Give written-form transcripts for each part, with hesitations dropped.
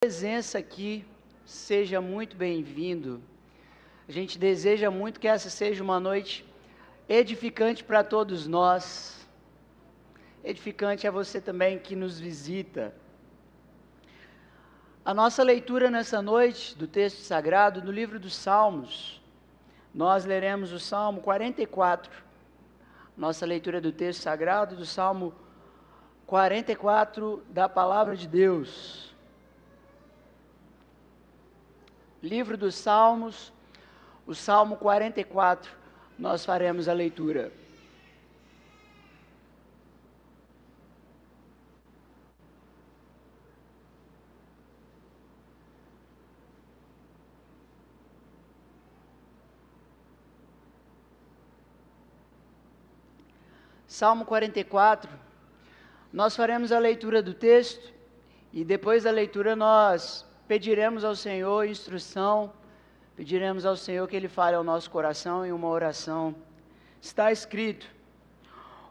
Presença aqui, seja muito bem-vindo. A gente deseja muito que essa seja uma noite edificante para todos nós. Edificante é você também que nos visita. A nossa leitura nessa noite do texto sagrado, no livro dos Salmos, nós leremos o Salmo 44. Nossa leitura do texto sagrado, do Salmo 44 da Palavra de Deus. Livro dos Salmos, o Salmo 44, nós faremos a leitura. Salmo 44, nós faremos a leitura do texto e depois da leitura nós pediremos ao Senhor instrução, pediremos ao Senhor que Ele fale ao nosso coração em uma oração. Está escrito: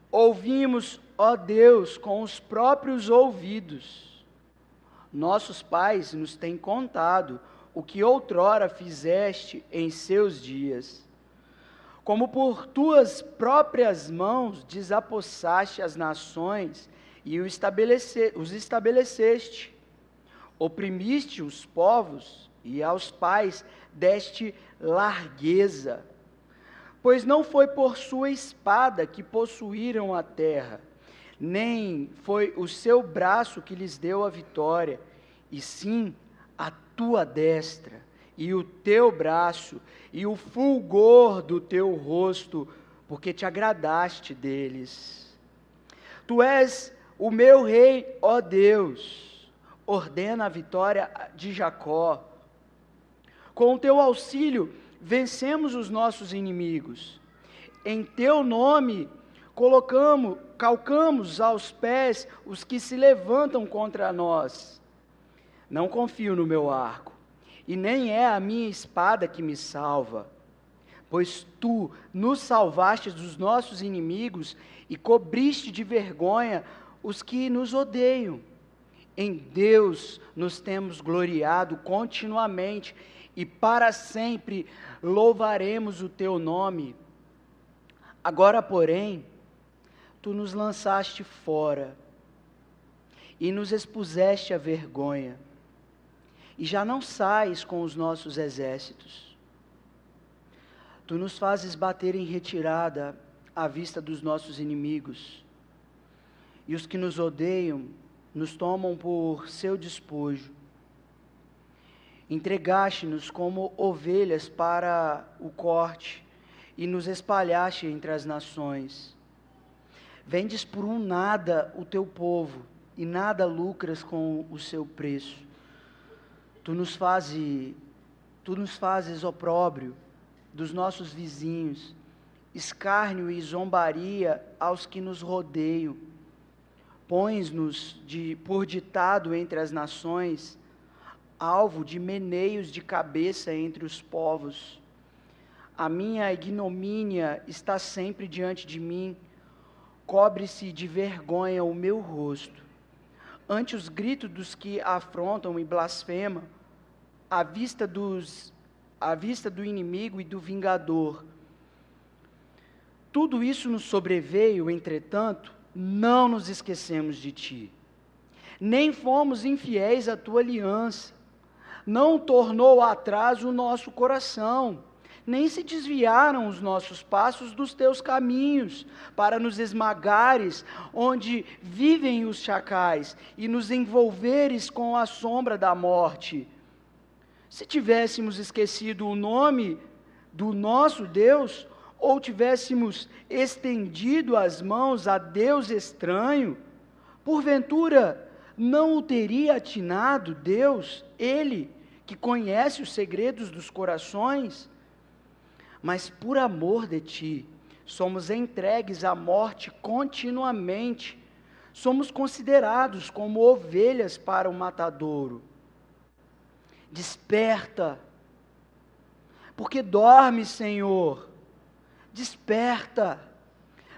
ouvimos, ó Deus, com os próprios ouvidos. Nossos pais nos têm contado o que outrora fizeste em seus dias. Como por tuas próprias mãos desapossaste as nações e os estabeleceste. Oprimiste os povos e aos pais deste largueza. Pois não foi por sua espada que possuíram a terra, nem foi o seu braço que lhes deu a vitória, e sim a tua destra, e o teu braço, e o fulgor do teu rosto, porque te agradaste deles. Tu és o meu rei, ó Deus. Ordena a vitória de Jacó. Com o teu auxílio, vencemos os nossos inimigos. Em teu nome, calcamos aos pés os que se levantam contra nós. Não confio no meu arco, e nem é a minha espada que me salva. Pois tu nos salvaste dos nossos inimigos e cobriste de vergonha os que nos odeiam. Em Deus nos temos gloriado continuamente e para sempre louvaremos o teu nome. Agora, porém, tu nos lançaste fora e nos expuseste à vergonha, e já não sais com os nossos exércitos. Tu nos fazes bater em retirada à vista dos nossos inimigos, e os que nos odeiam nos tomam por seu despojo. Entregaste-nos como ovelhas para o corte e nos espalhaste entre as nações. Vendes por um nada o teu povo e nada lucras com o seu preço. Tu nos fazes opróbrio dos nossos vizinhos, escárnio e zombaria aos que nos rodeiam. Pões-nos por ditado entre as nações, alvo de meneios de cabeça entre os povos. A minha ignomínia está sempre diante de mim, cobre-se de vergonha o meu rosto. Ante os gritos dos que afrontam e blasfemam, à vista do inimigo e do vingador. Tudo isso nos sobreveio, entretanto, não nos esquecemos de ti, nem fomos infiéis à tua aliança, não tornou atrás o nosso coração, nem se desviaram os nossos passos dos teus caminhos, para nos esmagares onde vivem os chacais, e nos envolveres com a sombra da morte. Se tivéssemos esquecido o nome do nosso Deus, ou tivéssemos estendido as mãos a Deus estranho, porventura não o teria atinado Deus, Ele, que conhece os segredos dos corações? Mas por amor de ti, somos entregues à morte continuamente, somos considerados como ovelhas para o matadouro. Desperta, porque dorme, Senhor. Desperta,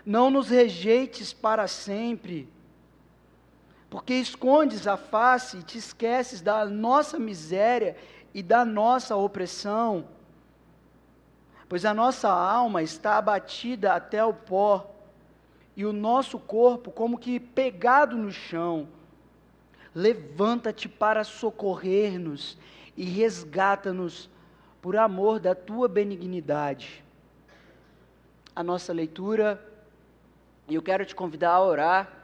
não nos rejeites para sempre. porque escondes a face e te esqueces da nossa miséria e da nossa opressão, pois a nossa alma está abatida até o pó, e o nosso corpo como que pegado no chão. Levanta-te para socorrer-nos e resgata-nos por amor da tua benignidade. A nossa leitura, e eu quero te convidar a orar,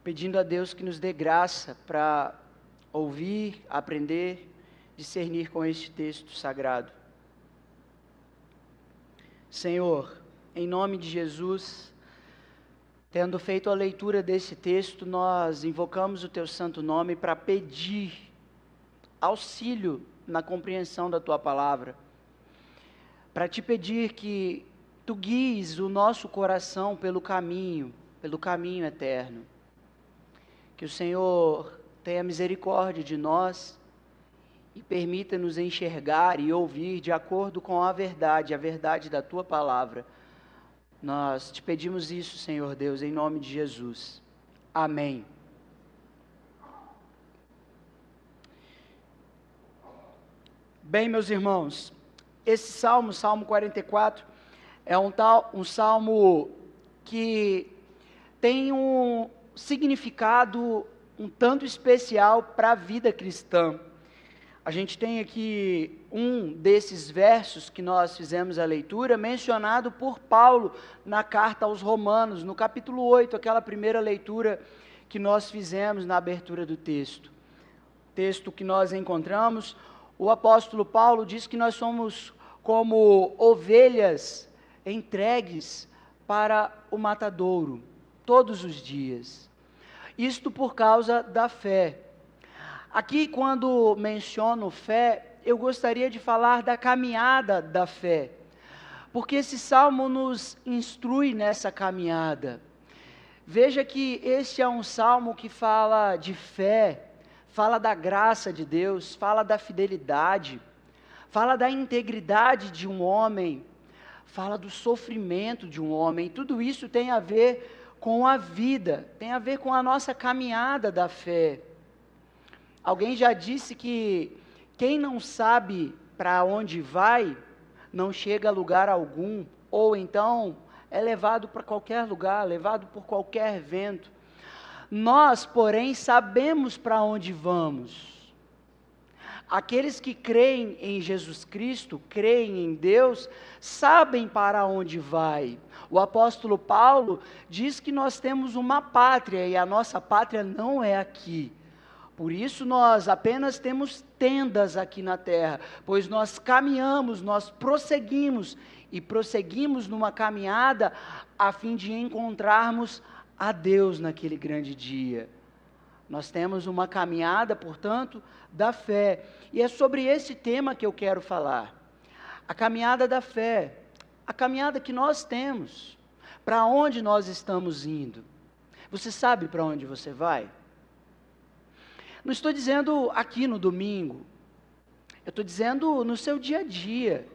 pedindo a Deus que nos dê graça para ouvir, aprender, discernir com este texto sagrado. Senhor, em nome de Jesus, tendo feito a leitura desse texto, nós invocamos o Teu santo nome para pedir auxílio na compreensão da Tua palavra, para Te pedir que Tu guies o nosso coração pelo caminho eterno. Que o Senhor tenha misericórdia de nós e permita-nos enxergar e ouvir de acordo com a verdade da Tua palavra. Nós Te pedimos isso, Senhor Deus, em nome de Jesus. Amém. Bem, meus irmãos, esse salmo, Salmo 44, é um salmo que tem um significado um tanto especial para a vida cristã. A gente tem aqui um desses versos que nós fizemos a leitura, mencionado por Paulo na carta aos Romanos, no capítulo 8, aquela primeira leitura que nós fizemos na abertura do texto. Texto que nós encontramos, o apóstolo Paulo diz que nós somos como ovelhas entregues para o matadouro, todos os dias. Isto por causa da fé. Aqui, quando menciono fé, eu gostaria de falar da caminhada da fé, porque esse salmo nos instrui nessa caminhada. Veja que este é um salmo que fala de fé, fala da graça de Deus, fala da fidelidade, fala da integridade de um homem, fala do sofrimento de um homem. Tudo isso tem a ver com a vida, tem a ver com a nossa caminhada da fé. Alguém já disse que quem não sabe para onde vai, não chega a lugar algum, ou então é levado para qualquer lugar, levado por qualquer vento. Nós, porém, sabemos para onde vamos. Aqueles que creem em Jesus Cristo, creem em Deus, sabem para onde vai. O apóstolo Paulo diz que nós temos uma pátria, e a nossa pátria não é aqui. Por isso nós apenas temos tendas aqui na terra, pois nós caminhamos, nós prosseguimos numa caminhada a fim de encontrarmos a Deus naquele grande dia. Nós temos uma caminhada, portanto, da fé, e é sobre esse tema que eu quero falar. A caminhada da fé, a caminhada que nós temos, para onde nós estamos indo. Você sabe para onde você vai? Não estou dizendo aqui no domingo, eu estou dizendo no seu dia a dia.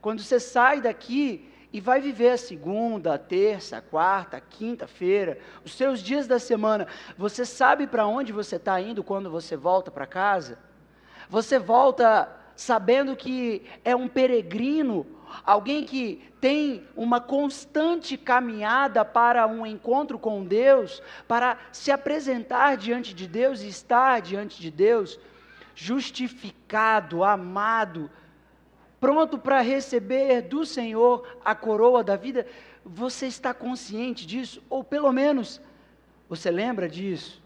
Quando você sai daqui e vai viver a segunda, a terça, a quarta, a quinta-feira, os seus dias da semana, você sabe para onde você está indo quando você volta para casa? Você volta sabendo que é um peregrino, alguém que tem uma constante caminhada para um encontro com Deus, para se apresentar diante de Deus e estar diante de Deus, justificado, amado, pronto para receber do Senhor a coroa da vida. Você está consciente disso? Ou pelo menos, você lembra disso?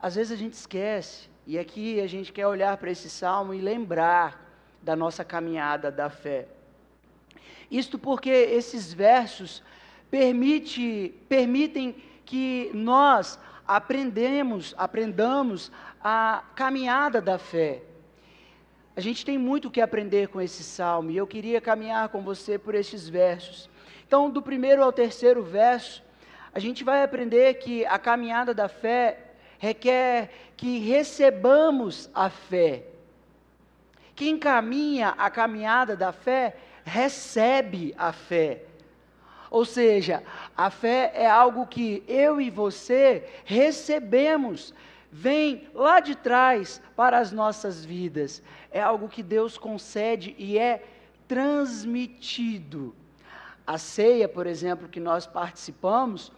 Às vezes a gente esquece, e aqui a gente quer olhar para esse salmo e lembrar da nossa caminhada da fé. Isto porque esses versos permitem que nós aprendamos a caminhada da fé. A gente tem muito o que aprender com esse salmo, e eu queria caminhar com você por estes versos. Então, do primeiro ao terceiro verso, a gente vai aprender que a caminhada da fé requer que recebamos a fé. Quem caminha a caminhada da fé, recebe a fé. Ou seja, a fé é algo que eu e você recebemos, vem lá de trás para as nossas vidas. É algo que Deus concede e é transmitido. A ceia, por exemplo, que nós participamos,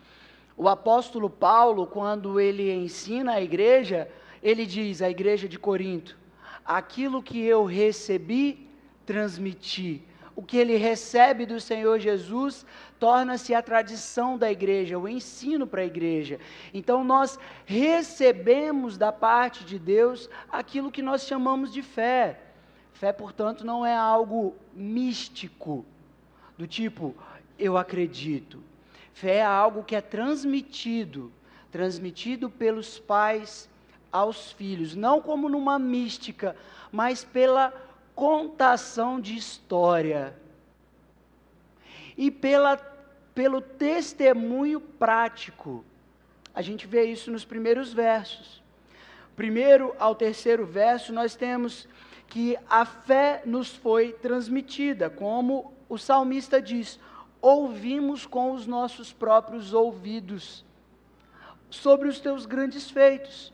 o apóstolo Paulo, quando ele ensina a igreja, ele diz à igreja de Corinto: aquilo que eu recebi, transmiti. O que ele recebe do Senhor Jesus torna-se a tradição da igreja, o ensino para a igreja. Então nós recebemos da parte de Deus aquilo que nós chamamos de fé. Fé, portanto, não é algo místico, do tipo, eu acredito. Fé é algo que é transmitido pelos pais aos filhos, não como numa mística, mas pela contação de história e pelo testemunho prático. A gente vê isso nos primeiros versos. Primeiro ao terceiro verso, nós temos que a fé nos foi transmitida, como o salmista diz: ouvimos com os nossos próprios ouvidos sobre os teus grandes feitos.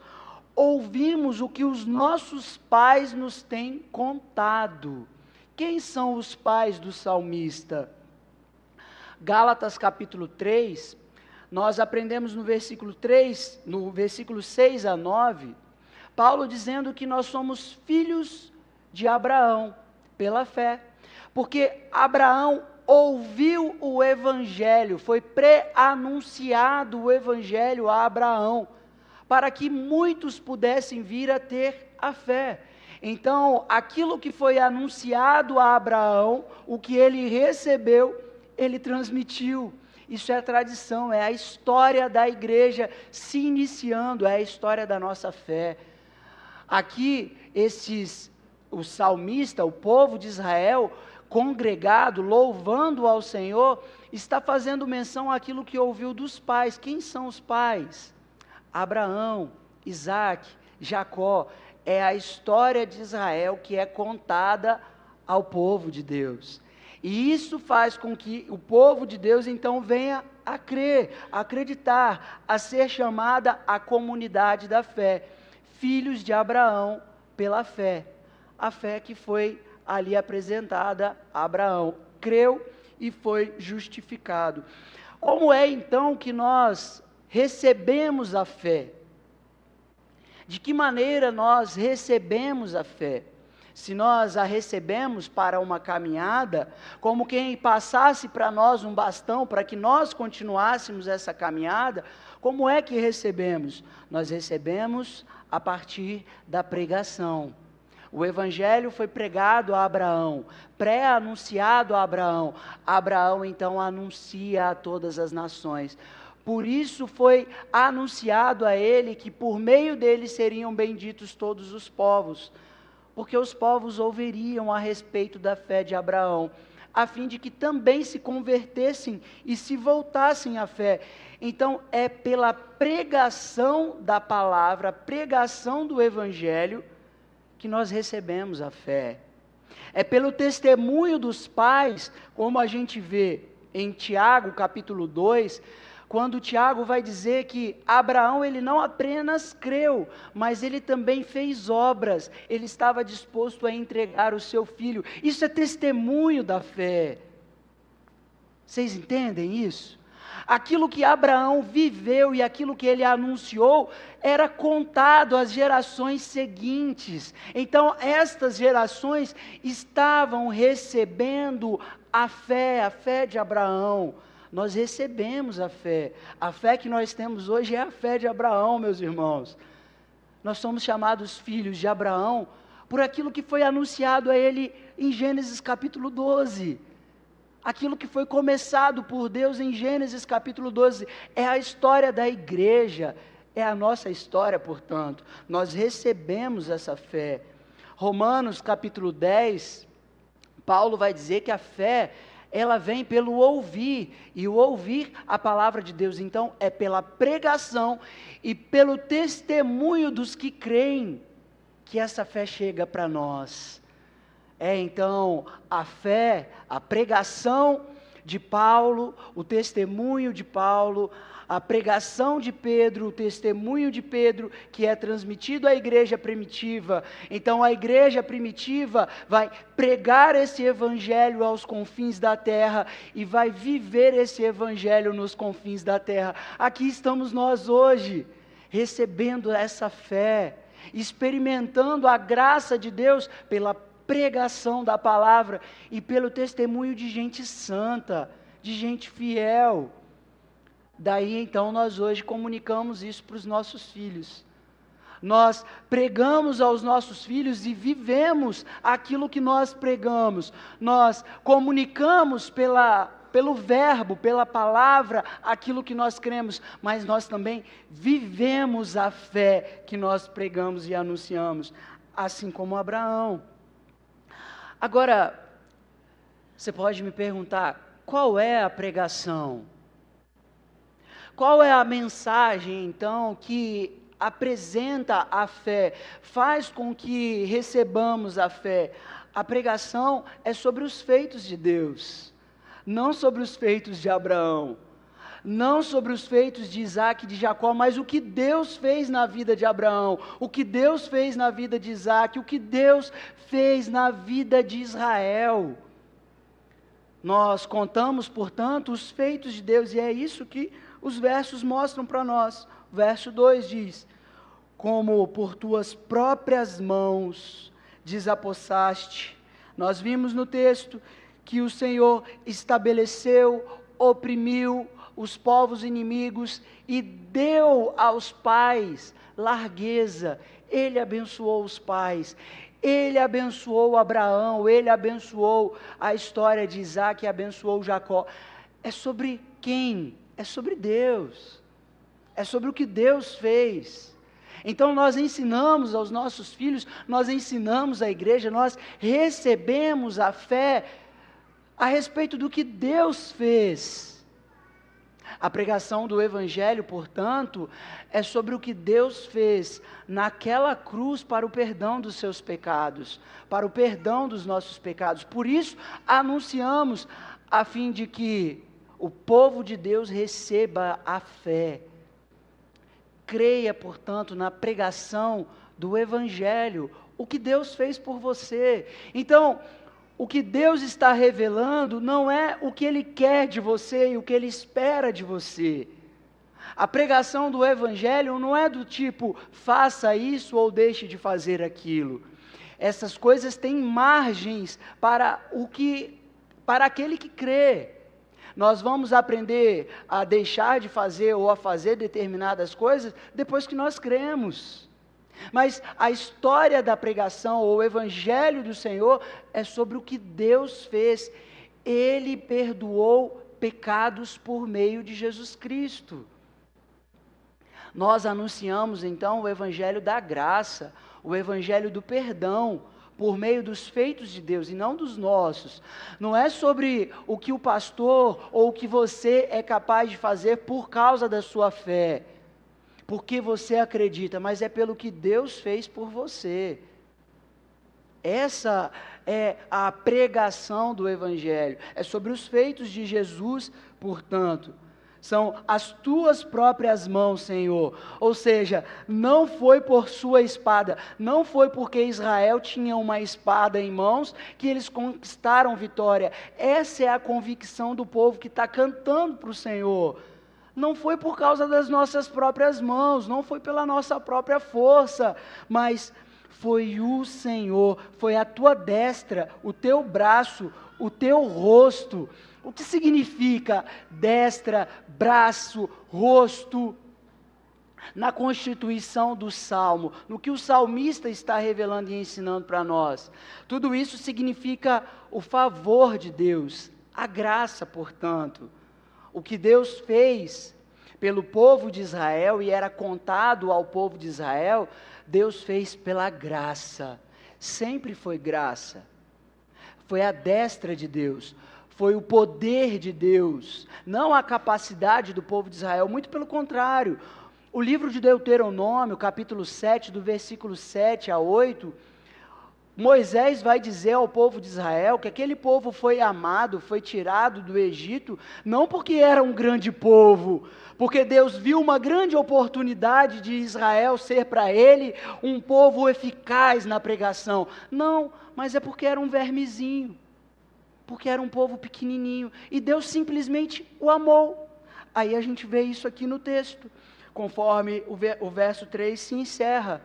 Ouvimos o que os nossos pais nos têm contado. Quem são os pais do salmista? Gálatas capítulo 3, nós aprendemos no versículo 3, no versículo 6 a 9, Paulo dizendo que nós somos filhos de Abraão, pela fé. Porque Abraão ouviu o Evangelho, foi pré-anunciado o Evangelho a Abraão, para que muitos pudessem vir a ter a fé. Então, aquilo que foi anunciado a Abraão, o que ele recebeu, ele transmitiu. Isso é a tradição, é a história da igreja se iniciando, é a história da nossa fé. Aqui, o salmista, o povo de Israel, congregado, louvando ao Senhor, está fazendo menção àquilo que ouviu dos pais. Quem são os pais? Abraão, Isaac, Jacó. É a história de Israel que é contada ao povo de Deus. E isso faz com que o povo de Deus então venha a crer, a acreditar, a ser chamada a comunidade da fé. Filhos de Abraão pela fé. A fé que foi ali apresentada a Abraão. Creu e foi justificado. Como é então que nós recebemos a fé? De que maneira nós recebemos a fé? Se nós a recebemos para uma caminhada, como quem passasse para nós um bastão para que nós continuássemos essa caminhada, como é que recebemos? Nós recebemos a partir da pregação. O Evangelho foi pregado a Abraão, pré-anunciado a Abraão. Abraão então anuncia a todas as nações. Por isso foi anunciado a ele que por meio dele seriam benditos todos os povos, porque os povos ouviriam a respeito da fé de Abraão, a fim de que também se convertessem e se voltassem à fé. Então é pela pregação da palavra, pregação do Evangelho, que nós recebemos a fé. É pelo testemunho dos pais, como a gente vê em Tiago capítulo 2, quando Tiago vai dizer que Abraão ele não apenas creu, mas ele também fez obras, ele estava disposto a entregar o seu filho. Isso é testemunho da fé. Vocês entendem isso? Aquilo que Abraão viveu e aquilo que ele anunciou era contado às gerações seguintes. Então, estas gerações estavam recebendo a fé de Abraão. Nós recebemos a fé. A fé que nós temos hoje é a fé de Abraão, meus irmãos. Nós somos chamados filhos de Abraão por aquilo que foi anunciado a ele em Gênesis capítulo 12. Aquilo que foi começado por Deus em Gênesis capítulo 12 é a história da igreja, é a nossa história, portanto. Nós recebemos essa fé. Romanos capítulo 10, Paulo vai dizer que a fé, ela vem pelo ouvir, e o ouvir a palavra de Deus, então, é pela pregação e pelo testemunho dos que creem, que essa fé chega para nós. Então, a fé, a pregação de Paulo, o testemunho de Paulo, a pregação de Pedro, o testemunho de Pedro, que é transmitido à igreja primitiva. Então a igreja primitiva vai pregar esse evangelho aos confins da terra e vai viver esse evangelho nos confins da terra. Aqui estamos nós hoje, recebendo essa fé, experimentando a graça de Deus pela pregação da palavra e pelo testemunho de gente santa, de gente fiel. Daí então nós hoje comunicamos isso para os nossos filhos. Nós pregamos aos nossos filhos e vivemos aquilo que nós pregamos. Nós comunicamos pelo verbo, pela palavra, aquilo que nós cremos, mas nós também vivemos a fé que nós pregamos e anunciamos, assim como Abraão. Agora, você pode me perguntar, qual é a pregação? Qual é a mensagem, então, que apresenta a fé, faz com que recebamos a fé? A pregação é sobre os feitos de Deus, não sobre os feitos de Abraão, não sobre os feitos de Isaac e de Jacó, mas o que Deus fez na vida de Abraão, o que Deus fez na vida de Isaac, o que Deus fez na vida de Israel. Nós contamos, portanto, os feitos de Deus, e é isso que os versos mostram para nós. O verso 2 diz: como por tuas próprias mãos desapossaste. Nós vimos no texto que o Senhor estabeleceu, oprimiu os povos inimigos e deu aos pais largueza. Ele abençoou os pais, ele abençoou Abraão, ele abençoou a história de Isaac e abençoou Jacó. É sobre quem? É sobre Deus, é sobre o que Deus fez. Então nós ensinamos aos nossos filhos, nós ensinamos à igreja, nós recebemos a fé a respeito do que Deus fez. A pregação do Evangelho, portanto, é sobre o que Deus fez naquela cruz para o perdão dos seus pecados, para o perdão dos nossos pecados. Por isso, anunciamos a fim de que o povo de Deus receba a fé. Creia, portanto, na pregação do Evangelho, o que Deus fez por você. Então, o que Deus está revelando não é o que Ele quer de você e o que Ele espera de você. A pregação do Evangelho não é do tipo, faça isso ou deixe de fazer aquilo. Essas coisas têm margens para aquele que crê. Nós vamos aprender a deixar de fazer ou a fazer determinadas coisas depois que nós cremos. Mas a história da pregação ou o Evangelho do Senhor é sobre o que Deus fez. Ele perdoou pecados por meio de Jesus Cristo. Nós anunciamos então o Evangelho da graça, o Evangelho do perdão, por meio dos feitos de Deus e não dos nossos. Não é sobre o que o pastor ou o que você é capaz de fazer por causa da sua fé, porque você acredita, mas é pelo que Deus fez por você. Essa é a pregação do Evangelho, é sobre os feitos de Jesus, portanto. São as tuas próprias mãos, Senhor. Ou seja, não foi por sua espada, não foi porque Israel tinha uma espada em mãos que eles conquistaram vitória. Essa é a convicção do povo que está cantando para o Senhor. Não foi por causa das nossas próprias mãos, não foi pela nossa própria força, mas foi o Senhor, foi a tua destra, o teu braço, o teu rosto. O que significa destra, braço, rosto? Na constituição do Salmo, no que o salmista está revelando e ensinando para nós. Tudo isso significa o favor de Deus, a graça, portanto. O que Deus fez pelo povo de Israel e era contado ao povo de Israel, Deus fez pela graça. Sempre foi graça. Foi a destra de Deus. Foi o poder de Deus, não a capacidade do povo de Israel, muito pelo contrário. O livro de Deuteronômio, capítulo 7, do versículo 7 a 8, Moisés vai dizer ao povo de Israel que aquele povo foi amado, foi tirado do Egito, não porque era um grande povo, porque Deus viu uma grande oportunidade de Israel ser para ele um povo eficaz na pregação. Não, mas é porque era um vermezinho, porque era um povo pequenininho, e Deus simplesmente o amou. Aí a gente vê isso aqui no texto, conforme o verso 3 se encerra,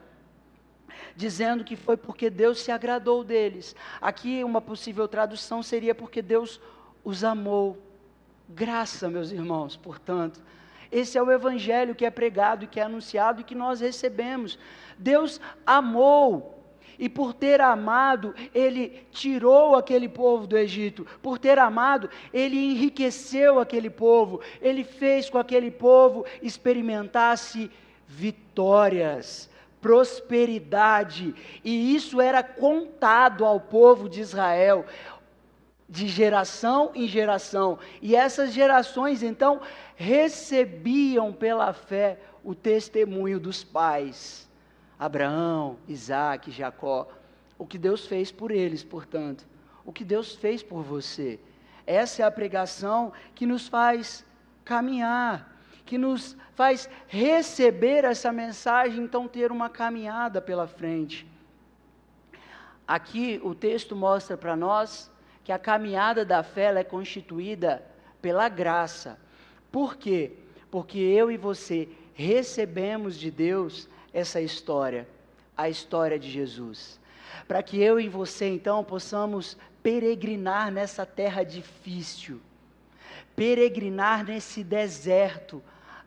dizendo que foi porque Deus se agradou deles. Aqui uma possível tradução seria porque Deus os amou. Graça, meus irmãos, portanto, esse é o evangelho que é pregado e que é anunciado e que nós recebemos. Deus amou, e por ter amado, Ele tirou aquele povo do Egito. Por ter amado, Ele enriqueceu aquele povo. Ele fez com que aquele povo experimentasse vitórias, prosperidade, e isso era contado ao povo de Israel, de geração em geração, e essas gerações então recebiam pela fé o testemunho dos pais, Abraão, Isaque, Jacó, o que Deus fez por eles, portanto, o que Deus fez por você. Essa é a pregação que nos faz caminhar, que nos faz receber essa mensagem, então ter uma caminhada pela frente. Aqui o texto mostra para nós que a caminhada da fé ela é constituída pela graça. Por quê? Porque eu e você recebemos de Deus essa história, a história de Jesus. Para que eu e você então possamos peregrinar nessa terra difícil, peregrinar nesse deserto,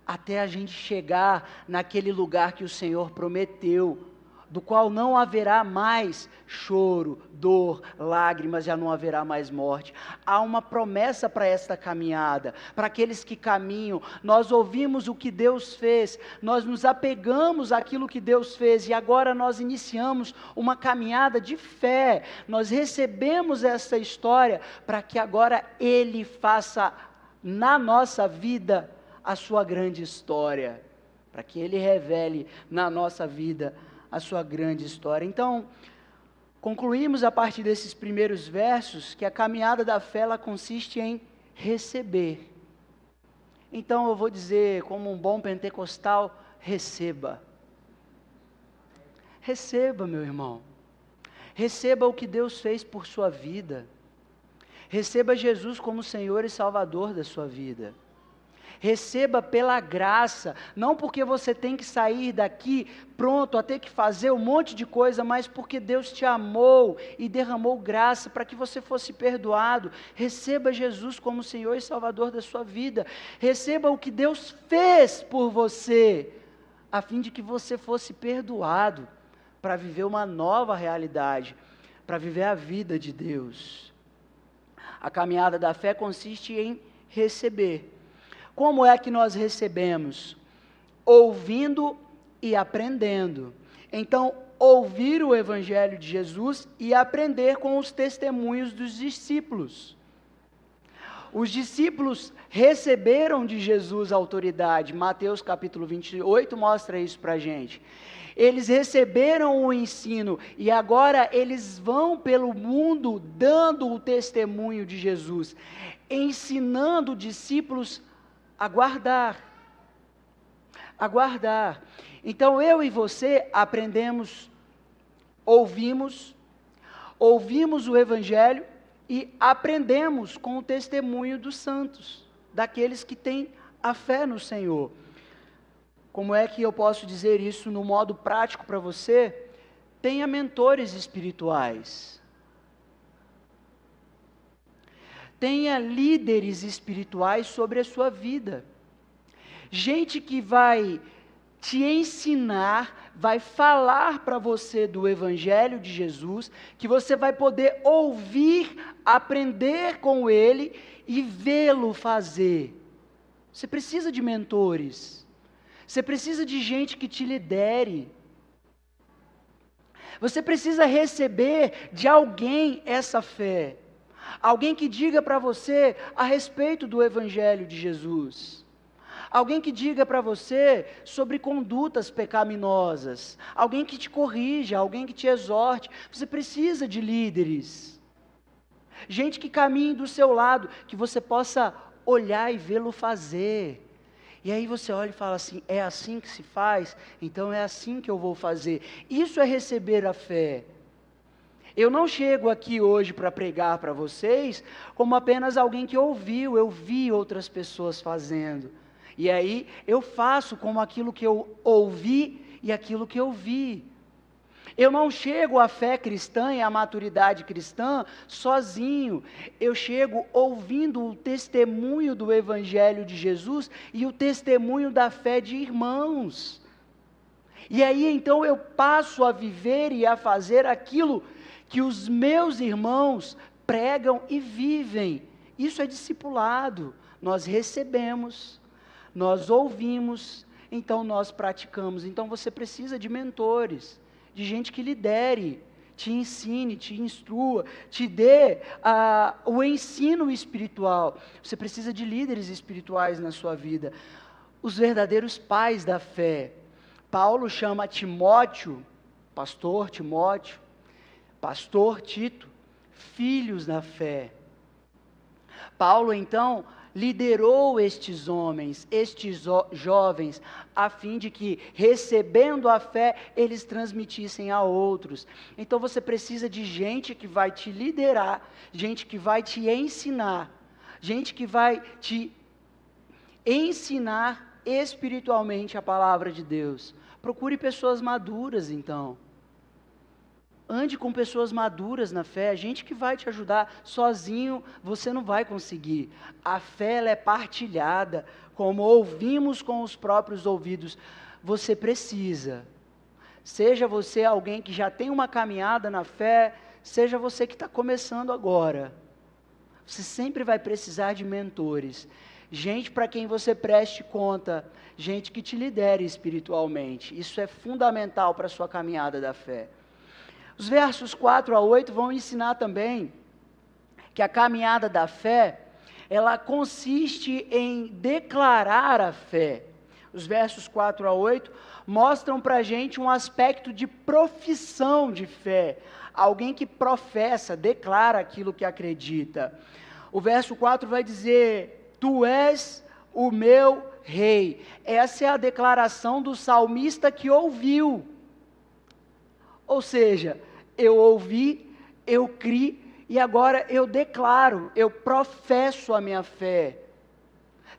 até a gente chegar naquele lugar que o Senhor prometeu, do qual não haverá mais choro, dor, lágrimas, já não haverá mais morte. Há uma promessa para esta caminhada, para aqueles que caminham. Nós ouvimos o que Deus fez, nós nos apegamos àquilo que Deus fez, e agora nós iniciamos uma caminhada de fé. Nós recebemos essa história, para que agora Ele faça na nossa vida a sua grande história, para que Ele revele na nossa vida a sua grande história. Então, concluímos a partir desses primeiros versos que a caminhada da fé ela consiste em receber. Então eu vou dizer, como um bom pentecostal, receba. Receba, meu irmão. Receba o que Deus fez por sua vida. Receba Jesus como Senhor e Salvador da sua vida. Receba pela graça, não porque você tem que sair daqui pronto a ter que fazer um monte de coisa, mas porque Deus te amou e derramou graça para que você fosse perdoado. Receba Jesus como Senhor e Salvador da sua vida. Receba o que Deus fez por você, a fim de que você fosse perdoado, para viver uma nova realidade, para viver a vida de Deus. A caminhada da fé consiste em receber. Como é que nós recebemos? Ouvindo e aprendendo. Então, ouvir o Evangelho de Jesus e aprender com os testemunhos dos discípulos. Os discípulos receberam de Jesus a autoridade. Mateus capítulo 28 mostra isso para a gente. Eles receberam o ensino e agora eles vão pelo mundo dando o testemunho de Jesus, ensinando discípulos aguardar. Então eu e você aprendemos, ouvimos o Evangelho e aprendemos com o testemunho dos santos, daqueles que têm a fé no Senhor. Como é que eu posso dizer isso no modo prático para você? Tenha mentores espirituais. Tenha líderes espirituais sobre a sua vida. Gente que vai te ensinar, vai falar para você do Evangelho de Jesus, que você vai poder ouvir, aprender com Ele e vê-lo fazer. Você precisa de mentores. Você precisa de gente que te lidere. Você precisa receber de alguém essa fé. Alguém que diga para você a respeito do Evangelho de Jesus. alguém que diga para você sobre condutas pecaminosas, alguém que te corrija, alguém que te exorte. Você precisa de líderes, gente que caminhe do seu lado, que você possa olhar e vê-lo fazer. E aí você olha e fala assim, é assim que se faz? Então é assim que eu vou fazer. Isso é receber a fé. Eu não chego aqui hoje para pregar para vocês como apenas alguém que ouviu, eu vi outras pessoas fazendo. E aí eu faço como aquilo que eu ouvi e aquilo que eu vi. Eu não chego à fé cristã e à maturidade cristã sozinho. Eu chego ouvindo o testemunho do Evangelho de Jesus e o testemunho da fé de irmãos. E aí então eu passo a viver e a fazer aquilo que os meus irmãos pregam e vivem. Isso é discipulado. Nós recebemos, nós ouvimos, então nós praticamos. Então você precisa de mentores, de gente que lidere, te ensine, te instrua, te dê o ensino espiritual. Você precisa de líderes espirituais na sua vida, os verdadeiros pais da fé. Paulo chama Timóteo, pastor Timóteo, pastor Tito, filhos da fé. Paulo então liderou estes homens, estes jovens, a fim de que, recebendo a fé, eles transmitissem a outros. Então você precisa de gente que vai te liderar, gente que vai te ensinar, gente que vai te ensinar espiritualmente a palavra de Deus. Procure pessoas maduras, então. Ande com pessoas maduras na fé, gente que vai te ajudar. Sozinho você não vai conseguir. A fé ela é partilhada, como ouvimos com os próprios ouvidos. Você precisa. Seja você alguém que já tem uma caminhada na fé, seja você que está começando agora. Você sempre vai precisar de mentores. Gente para quem você preste conta, gente que te lidere espiritualmente. Isso é fundamental para a sua caminhada da fé. Os versos 4 a 8 vão ensinar também que a caminhada da fé, ela consiste em declarar a fé. Os versos 4 a 8 mostram para a gente um aspecto de profissão de fé. Alguém que professa, declara aquilo que acredita. O verso 4 vai dizer, tu és o meu rei. Essa é a declaração do salmista que ouviu. Ou seja, eu ouvi, eu criei, e agora eu declaro, eu professo a minha fé.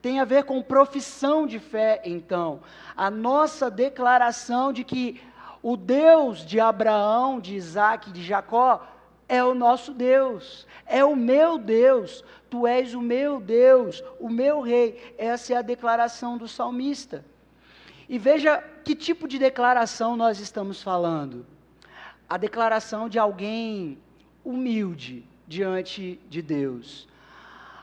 Tem a ver com profissão de fé, então. A nossa declaração de que o Deus de Abraão, de Isaac, de Jacó, é o nosso Deus, é o meu Deus, tu és o meu Deus, o meu rei. Essa é a declaração do salmista. E veja que tipo de declaração nós estamos falando. A declaração de alguém humilde diante de Deus.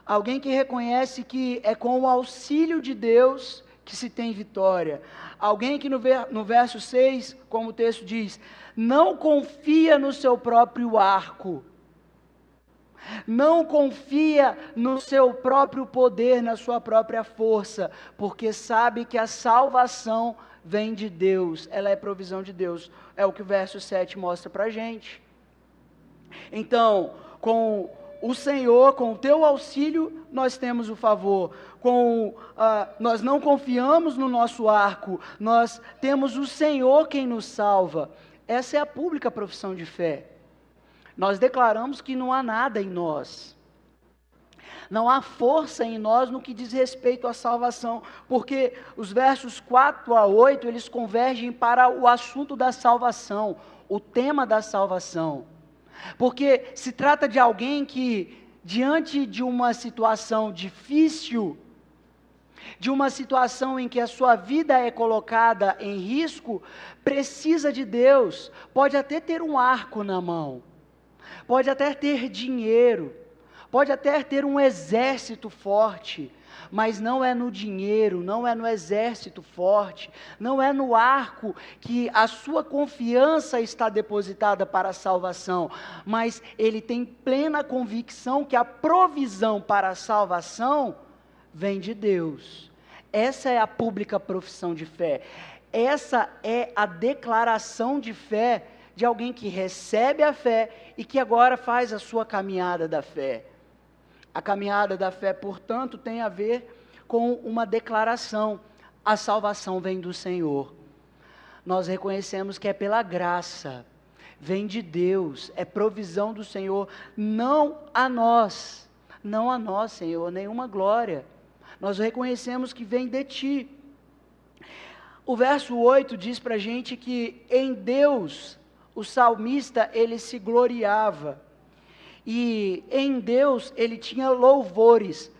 Alguém que reconhece que é com o auxílio de Deus que se tem vitória. Alguém que no verso 6, como o texto diz, não confia no seu próprio arco. Não confia no seu próprio poder, na sua própria força, porque sabe que a salvação vem de Deus, ela é provisão de Deus. É o que o verso 7 mostra para a gente. Então, com o Senhor, com o teu auxílio, nós temos o favor. Nós não confiamos no nosso arco, nós temos o Senhor quem nos salva. Essa é a pública profissão de fé. Nós declaramos que não há nada em nós. Não há força em nós no que diz respeito à salvação, porque os versos 4 a 8, eles convergem para o assunto da salvação, o tema da salvação. Porque se trata de alguém que, diante de uma situação difícil, de uma situação em que a sua vida é colocada em risco, precisa de Deus. Pode até ter um arco na mão, pode até ter dinheiro, pode até ter um exército forte, mas não é no dinheiro, não é no exército forte, não é no arco que a sua confiança está depositada para a salvação, mas ele tem plena convicção que a provisão para a salvação vem de Deus. Essa é a pública profissão de fé. Essa é a declaração de fé de alguém que recebe a fé e que agora faz a sua caminhada da fé. A caminhada da fé, portanto, tem a ver com uma declaração: a salvação vem do Senhor. Nós reconhecemos que é pela graça, vem de Deus, é provisão do Senhor, não a nós, Senhor, nenhuma glória. Nós reconhecemos que vem de Ti. O verso 8 diz para a gente que em Deus, o salmista, ele se gloriava, e em Deus ele tinha louvores,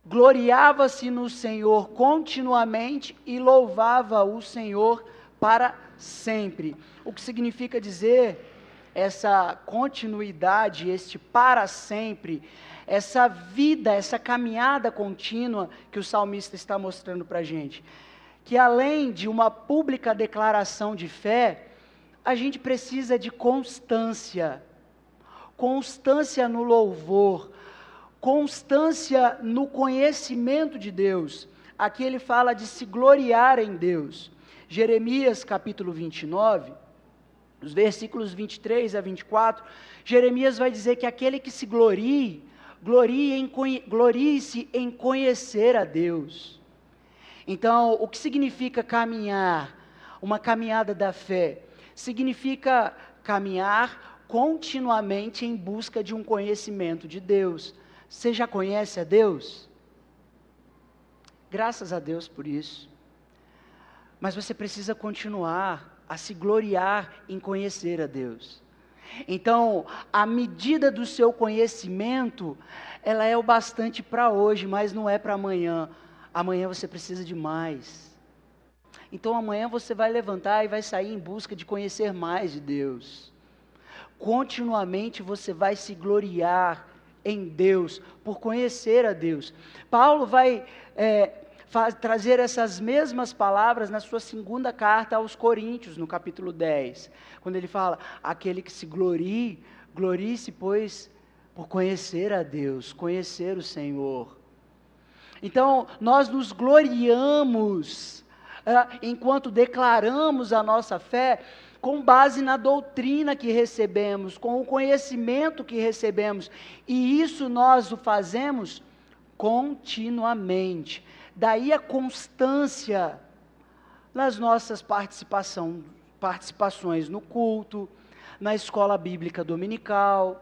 gloriava-se no Senhor continuamente e louvava o Senhor para sempre. O que significa dizer essa continuidade, este para sempre, essa vida, essa caminhada contínua que o salmista está mostrando para a gente? Que além de uma pública declaração de fé, a gente precisa de constância no louvor, constância no conhecimento de Deus. Aqui ele fala de se gloriar em Deus. Jeremias capítulo 29, os versículos 23 a 24, Jeremias vai dizer que aquele que se glorie-se em conhecer a Deus. Então, o que significa caminhar? Uma caminhada da fé significa caminhar continuamente em busca de um conhecimento de Deus. Você já conhece a Deus? Graças a Deus por isso. Mas você precisa continuar a se gloriar em conhecer a Deus. Então, a medida do seu conhecimento, ela é o bastante para hoje, mas não é para amanhã. Amanhã você precisa de mais. Então amanhã você vai levantar e vai sair em busca de conhecer mais de Deus. Continuamente você vai se gloriar em Deus, por conhecer a Deus. Paulo vai trazer essas mesmas palavras na sua segunda carta aos Coríntios, no capítulo 10, quando ele fala: aquele que se glorie-se, pois, por conhecer a Deus, conhecer o Senhor. Então, nós nos gloriamos, enquanto declaramos a nossa fé, com base na doutrina que recebemos, com o conhecimento que recebemos, e isso nós o fazemos continuamente. Daí a constância nas nossas participações no culto, na escola bíblica dominical,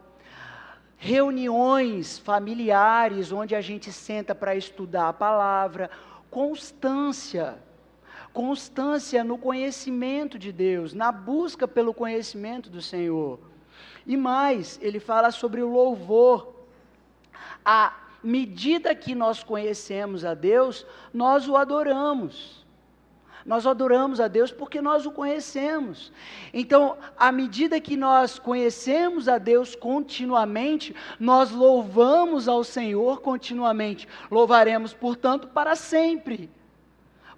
reuniões familiares, onde a gente senta para estudar a palavra. Constância no conhecimento de Deus, na busca pelo conhecimento do Senhor. E mais, ele fala sobre o louvor. À medida que nós conhecemos a Deus, nós o adoramos. Nós adoramos a Deus porque nós o conhecemos. Então, à medida que nós conhecemos a Deus continuamente, nós louvamos ao Senhor continuamente. Louvaremos, portanto, para sempre.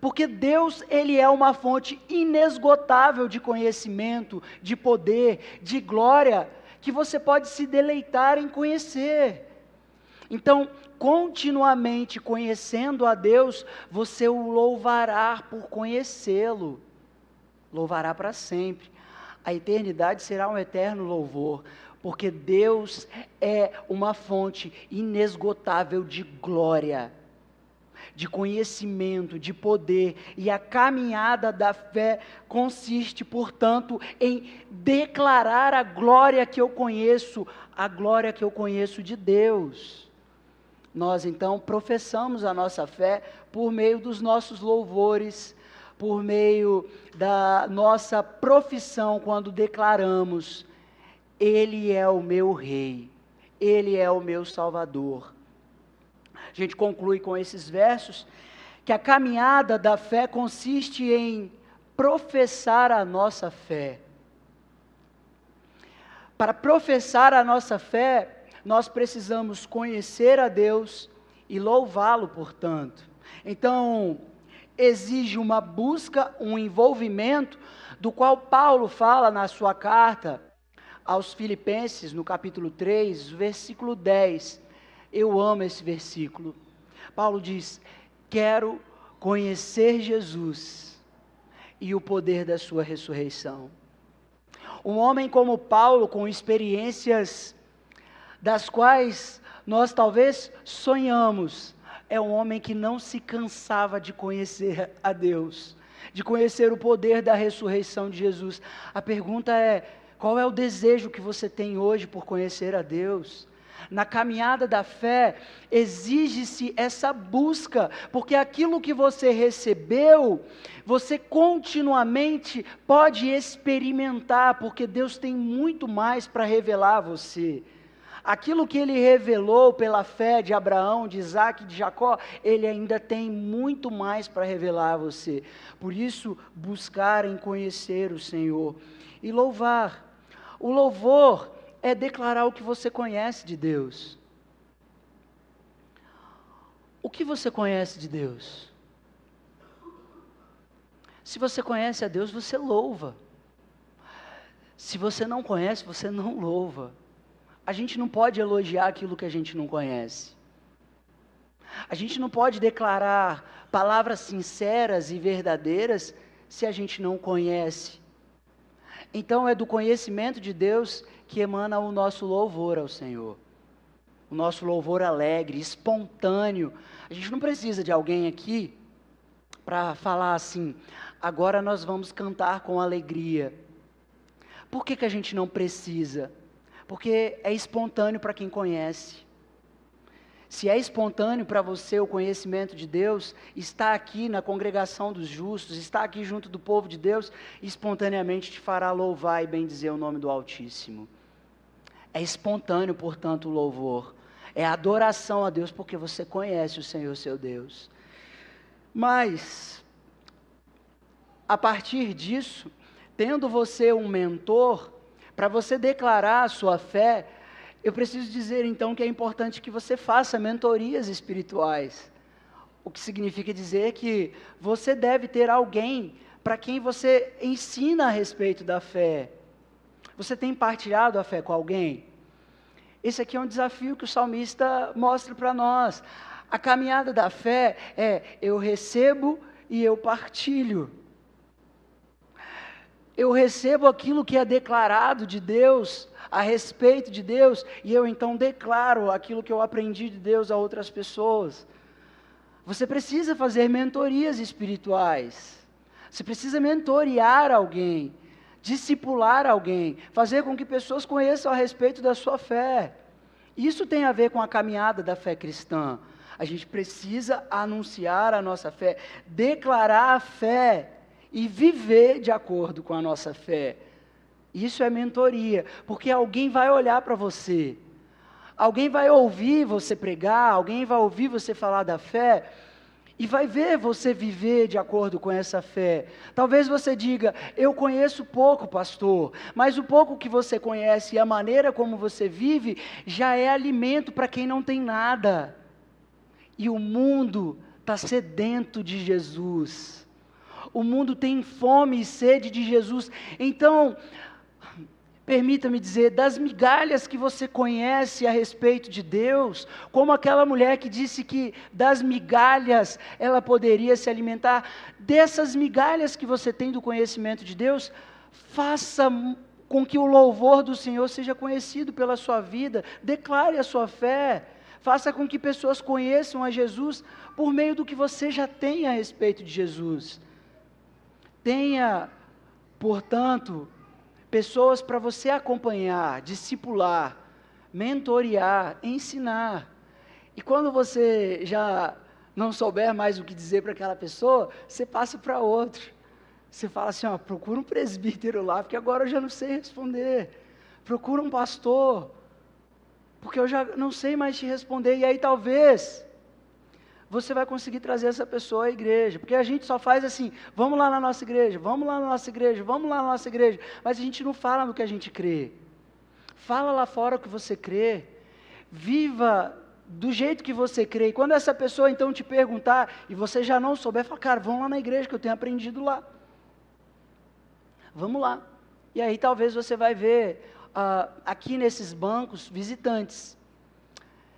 Porque Deus, Ele é uma fonte inesgotável de conhecimento, de poder, de glória, que você pode se deleitar em conhecer. Então, continuamente conhecendo a Deus, você o louvará por conhecê-lo. Louvará para sempre. A eternidade será um eterno louvor, porque Deus é uma fonte inesgotável de glória, de conhecimento, de poder, e a caminhada da fé consiste, portanto, em declarar a glória que eu conheço de Deus. Nós então professamos a nossa fé por meio dos nossos louvores, por meio da nossa profissão, quando declaramos: Ele é o meu Rei, Ele é o meu Salvador. A gente conclui com esses versos que a caminhada da fé consiste em professar a nossa fé. Para professar a nossa fé, nós precisamos conhecer a Deus e louvá-lo, portanto. Então, exige uma busca, um envolvimento, do qual Paulo fala na sua carta aos Filipenses, no capítulo 3, versículo 10. Eu amo esse versículo. Paulo diz: quero conhecer Jesus e o poder da sua ressurreição. Um homem como Paulo, com experiências das quais nós talvez sonhamos, é um homem que não se cansava de conhecer a Deus, de conhecer o poder da ressurreição de Jesus. A pergunta é: qual é o desejo que você tem hoje por conhecer a Deus? Na caminhada da fé, exige-se essa busca, porque aquilo que você recebeu, você continuamente pode experimentar, porque Deus tem muito mais para revelar a você. Aquilo que Ele revelou pela fé de Abraão, de Isaac, de Jacó, Ele ainda tem muito mais para revelar a você. Por isso, buscar em conhecer o Senhor e louvar. O louvor é declarar o que você conhece de Deus. O que você conhece de Deus? Se você conhece a Deus, você louva. Se você não conhece, você não louva. A gente não pode elogiar aquilo que a gente não conhece. A gente não pode declarar palavras sinceras e verdadeiras se a gente não conhece. Então é do conhecimento de Deus que emana o nosso louvor ao Senhor. O nosso louvor alegre, espontâneo. A gente não precisa de alguém aqui para falar assim: agora nós vamos cantar com alegria. Por que a gente não precisa? Porque é espontâneo para quem conhece. Se é espontâneo para você o conhecimento de Deus, está aqui na congregação dos justos, está aqui junto do povo de Deus, espontaneamente te fará louvar e bendizer o nome do Altíssimo. É espontâneo, portanto, o louvor. É adoração a Deus porque você conhece o Senhor, seu Deus. Mas, a partir disso, tendo você um mentor, para você declarar a sua fé, eu preciso dizer então que é importante que você faça mentorias espirituais. O que significa dizer que você deve ter alguém para quem você ensina a respeito da fé. Você tem partilhado a fé com alguém? Esse aqui é um desafio que o salmista mostra para nós. A caminhada da fé é: eu recebo e eu partilho. Eu recebo aquilo que é declarado de Deus, a respeito de Deus, e eu então declaro aquilo que eu aprendi de Deus a outras pessoas. Você precisa fazer mentorias espirituais. Você precisa mentorear alguém, discipular alguém, fazer com que pessoas conheçam a respeito da sua fé. Isso tem a ver com a caminhada da fé cristã. A gente precisa anunciar a nossa fé, declarar a fé e viver de acordo com a nossa fé. Isso é mentoria, porque alguém vai olhar para você, alguém vai ouvir você pregar, alguém vai ouvir você falar da fé, e vai ver você viver de acordo com essa fé. Talvez você diga: eu conheço pouco, pastor, mas o pouco que você conhece e a maneira como você vive, já é alimento para quem não tem nada. E o mundo está sedento de Jesus. O mundo tem fome e sede de Jesus. Então, permita-me dizer, das migalhas que você conhece a respeito de Deus, como aquela mulher que disse que das migalhas ela poderia se alimentar, dessas migalhas que você tem do conhecimento de Deus, faça com que o louvor do Senhor seja conhecido pela sua vida, declare a sua fé, faça com que pessoas conheçam a Jesus por meio do que você já tem a respeito de Jesus. Tenha, portanto, pessoas para você acompanhar, discipular, mentorear, ensinar. E quando você já não souber mais o que dizer para aquela pessoa, você passa para outro. Você fala assim: ó, procura um presbítero lá, porque agora eu já não sei responder. Procura um pastor, porque eu já não sei mais te responder. E aí talvez você vai conseguir trazer essa pessoa à igreja, porque a gente só faz assim: vamos lá na nossa igreja, vamos lá na nossa igreja, vamos lá na nossa igreja, mas a gente não fala no que a gente crê. Fala lá fora o que você crê, viva do jeito que você crê, e quando essa pessoa então te perguntar, e você já não souber, fala: cara, vamos lá na igreja que eu tenho aprendido lá, vamos lá. E aí talvez você vai ver, aqui nesses bancos, visitantes,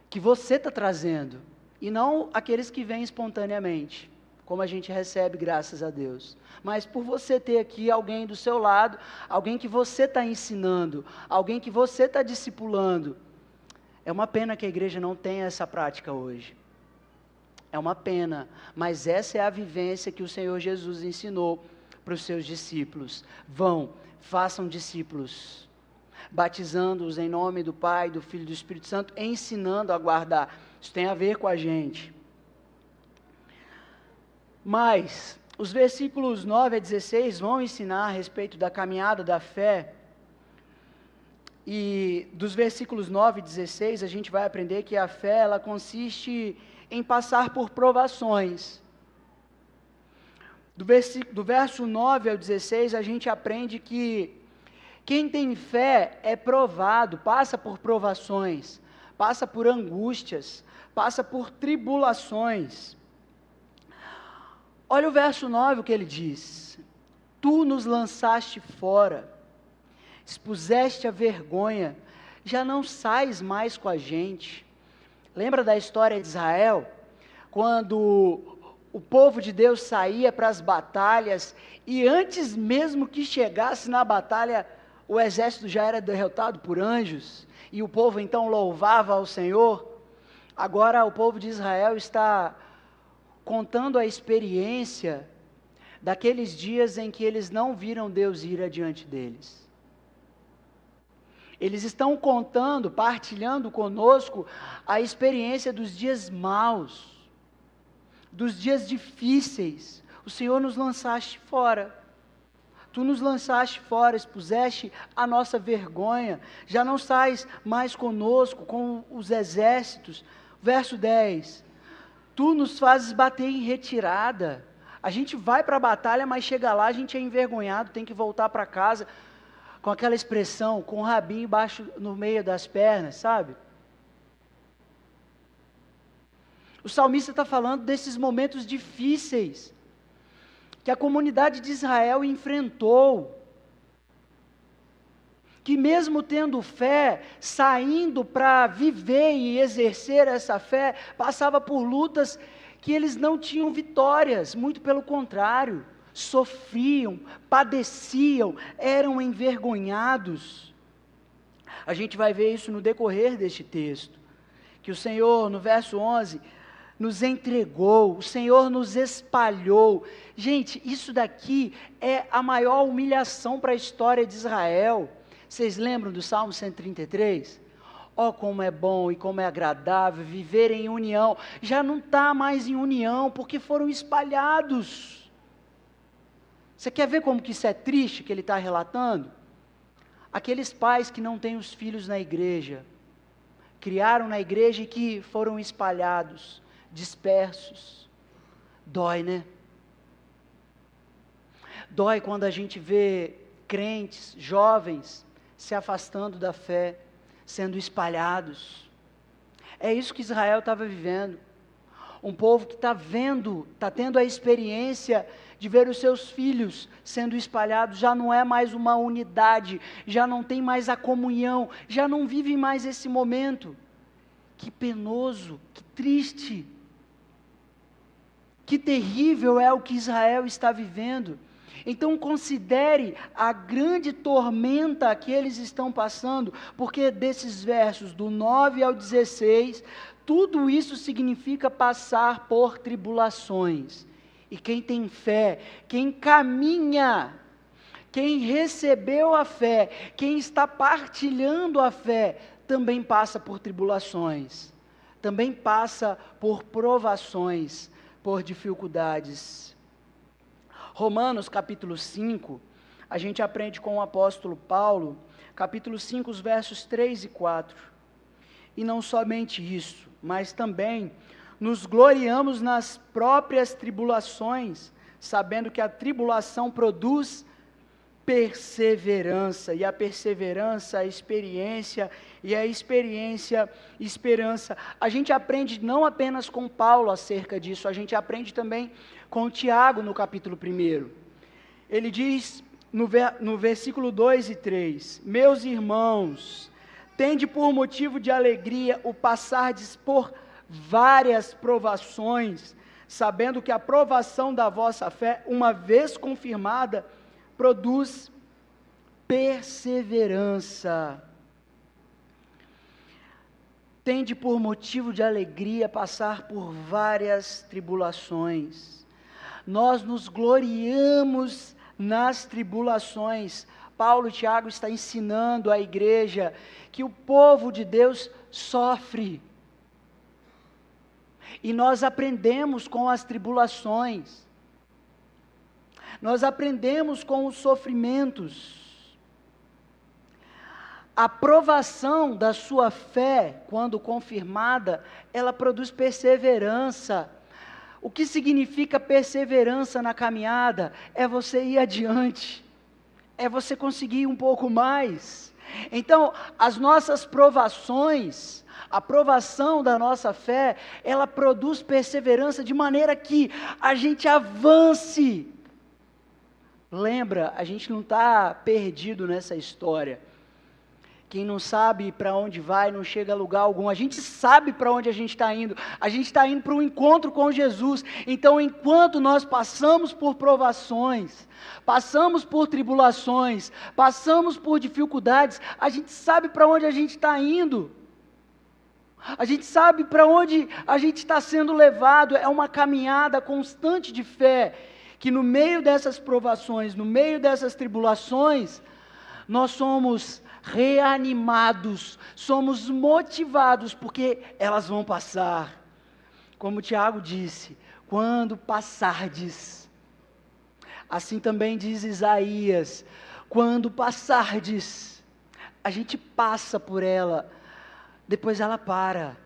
que você está trazendo, E não aqueles que vêm espontaneamente, como a gente recebe, graças a Deus. Mas por você ter aqui alguém do seu lado, alguém que você está ensinando, alguém que você está discipulando. É uma pena que a igreja não tenha essa prática hoje. É uma pena, mas essa é a vivência que o Senhor Jesus ensinou para os seus discípulos. Vão, façam discípulos, batizando-os em nome do Pai, do Filho e do Espírito Santo, ensinando a guardar. Isso tem a ver com a gente. Mas os versículos 9 a 16 vão ensinar a respeito da caminhada da fé. E dos versículos 9 e 16 a gente vai aprender que a fé ela consiste em passar por provações. Do verso 9 ao 16 a gente aprende que quem tem fé é provado, passa por provações, passa por angústias, passa por tribulações. Olha o verso 9, o que ele diz: tu nos lançaste fora, expuseste a vergonha, já não sais mais com a gente. Lembra da história de Israel? Quando o povo de Deus saía para as batalhas, e antes mesmo que chegasse na batalha, o exército já era derrotado por anjos, e o povo então louvava ao Senhor. Agora o povo de Israel está contando a experiência daqueles dias em que eles não viram Deus ir adiante deles. Eles estão contando, partilhando conosco a experiência dos dias maus, dos dias difíceis. O Senhor nos lançaste fora. Tu nos lançaste fora, expuseste a nossa vergonha, já não sais mais conosco, com os exércitos. Verso 10, tu nos fazes bater em retirada. A gente vai para a batalha, mas chega lá, a gente é envergonhado, tem que voltar para casa, com aquela expressão, com o rabinho embaixo, no meio das pernas, sabe? O salmista está falando desses momentos difíceis, que a comunidade de Israel enfrentou, que mesmo tendo fé, saindo para viver e exercer essa fé, passava por lutas que eles não tinham vitórias, muito pelo contrário, sofriam, padeciam, eram envergonhados. A gente vai ver isso no decorrer deste texto, que o Senhor, no verso 11, nos entregou, o Senhor nos espalhou. Gente, isso daqui é a maior humilhação para a história de Israel. Vocês lembram do Salmo 133? Ó, como é bom e como é agradável viver em união. Já não está mais em união, porque foram espalhados. Você quer ver como que isso é triste, que ele está relatando? Aqueles pais que não têm os filhos na igreja, criaram na igreja e que foram espalhados, dispersos. Dói, né? Dói quando a gente vê crentes, jovens, se afastando da fé, sendo espalhados. É isso que Israel estava vivendo. Um povo que está vendo, está tendo a experiência de ver os seus filhos sendo espalhados, já não é mais uma unidade, já não tem mais a comunhão, já não vive mais esse momento. Que penoso, que triste, que terrível é o que Israel está vivendo. Então considere a grande tormenta que eles estão passando, porque desses versos do 9 ao 16, tudo isso significa passar por tribulações. E quem tem fé, quem caminha, quem recebeu a fé, quem está partilhando a fé, também passa por tribulações, também passa por provações, por dificuldades. Romanos capítulo 5, a gente aprende com o apóstolo Paulo, capítulo 5, os versos 3 e 4. E não somente isso, mas também nos gloriamos nas próprias tribulações, sabendo que a tribulação produz perseverança, e a perseverança, a experiência, e a experiência, esperança. A gente aprende não apenas com Paulo acerca disso, a gente aprende também com Tiago no capítulo 1. Ele diz no versículo 2 e 3, meus irmãos, tende por motivo de alegria o passardes por várias provações, sabendo que a provação da vossa fé, uma vez confirmada, produz perseverança. Tende por motivo de alegria passar por várias tribulações. Nós nos gloriamos nas tribulações. Paulo e Tiago estão ensinando à igreja que o povo de Deus sofre. E nós aprendemos com as tribulações. Nós aprendemos com os sofrimentos. A provação da sua fé, quando confirmada, ela produz perseverança. O que significa perseverança na caminhada? É você ir adiante, é você conseguir um pouco mais. Então, as nossas provações, a provação da nossa fé, ela produz perseverança de maneira que a gente avance. Lembra, a gente não está perdido nessa história. Quem não sabe para onde vai, não chega a lugar algum. A gente sabe para onde a gente está indo. A gente está indo para um encontro com Jesus. Então, enquanto nós passamos por provações, passamos por tribulações, passamos por dificuldades, a gente sabe para onde a gente está indo. A gente sabe para onde a gente está sendo levado. É uma caminhada constante de fé, que no meio dessas provações, no meio dessas tribulações, nós somos reanimados, somos motivados, porque elas vão passar. Como Tiago disse, quando passardes, assim também diz Isaías, quando passardes, a gente passa por ela, depois ela para.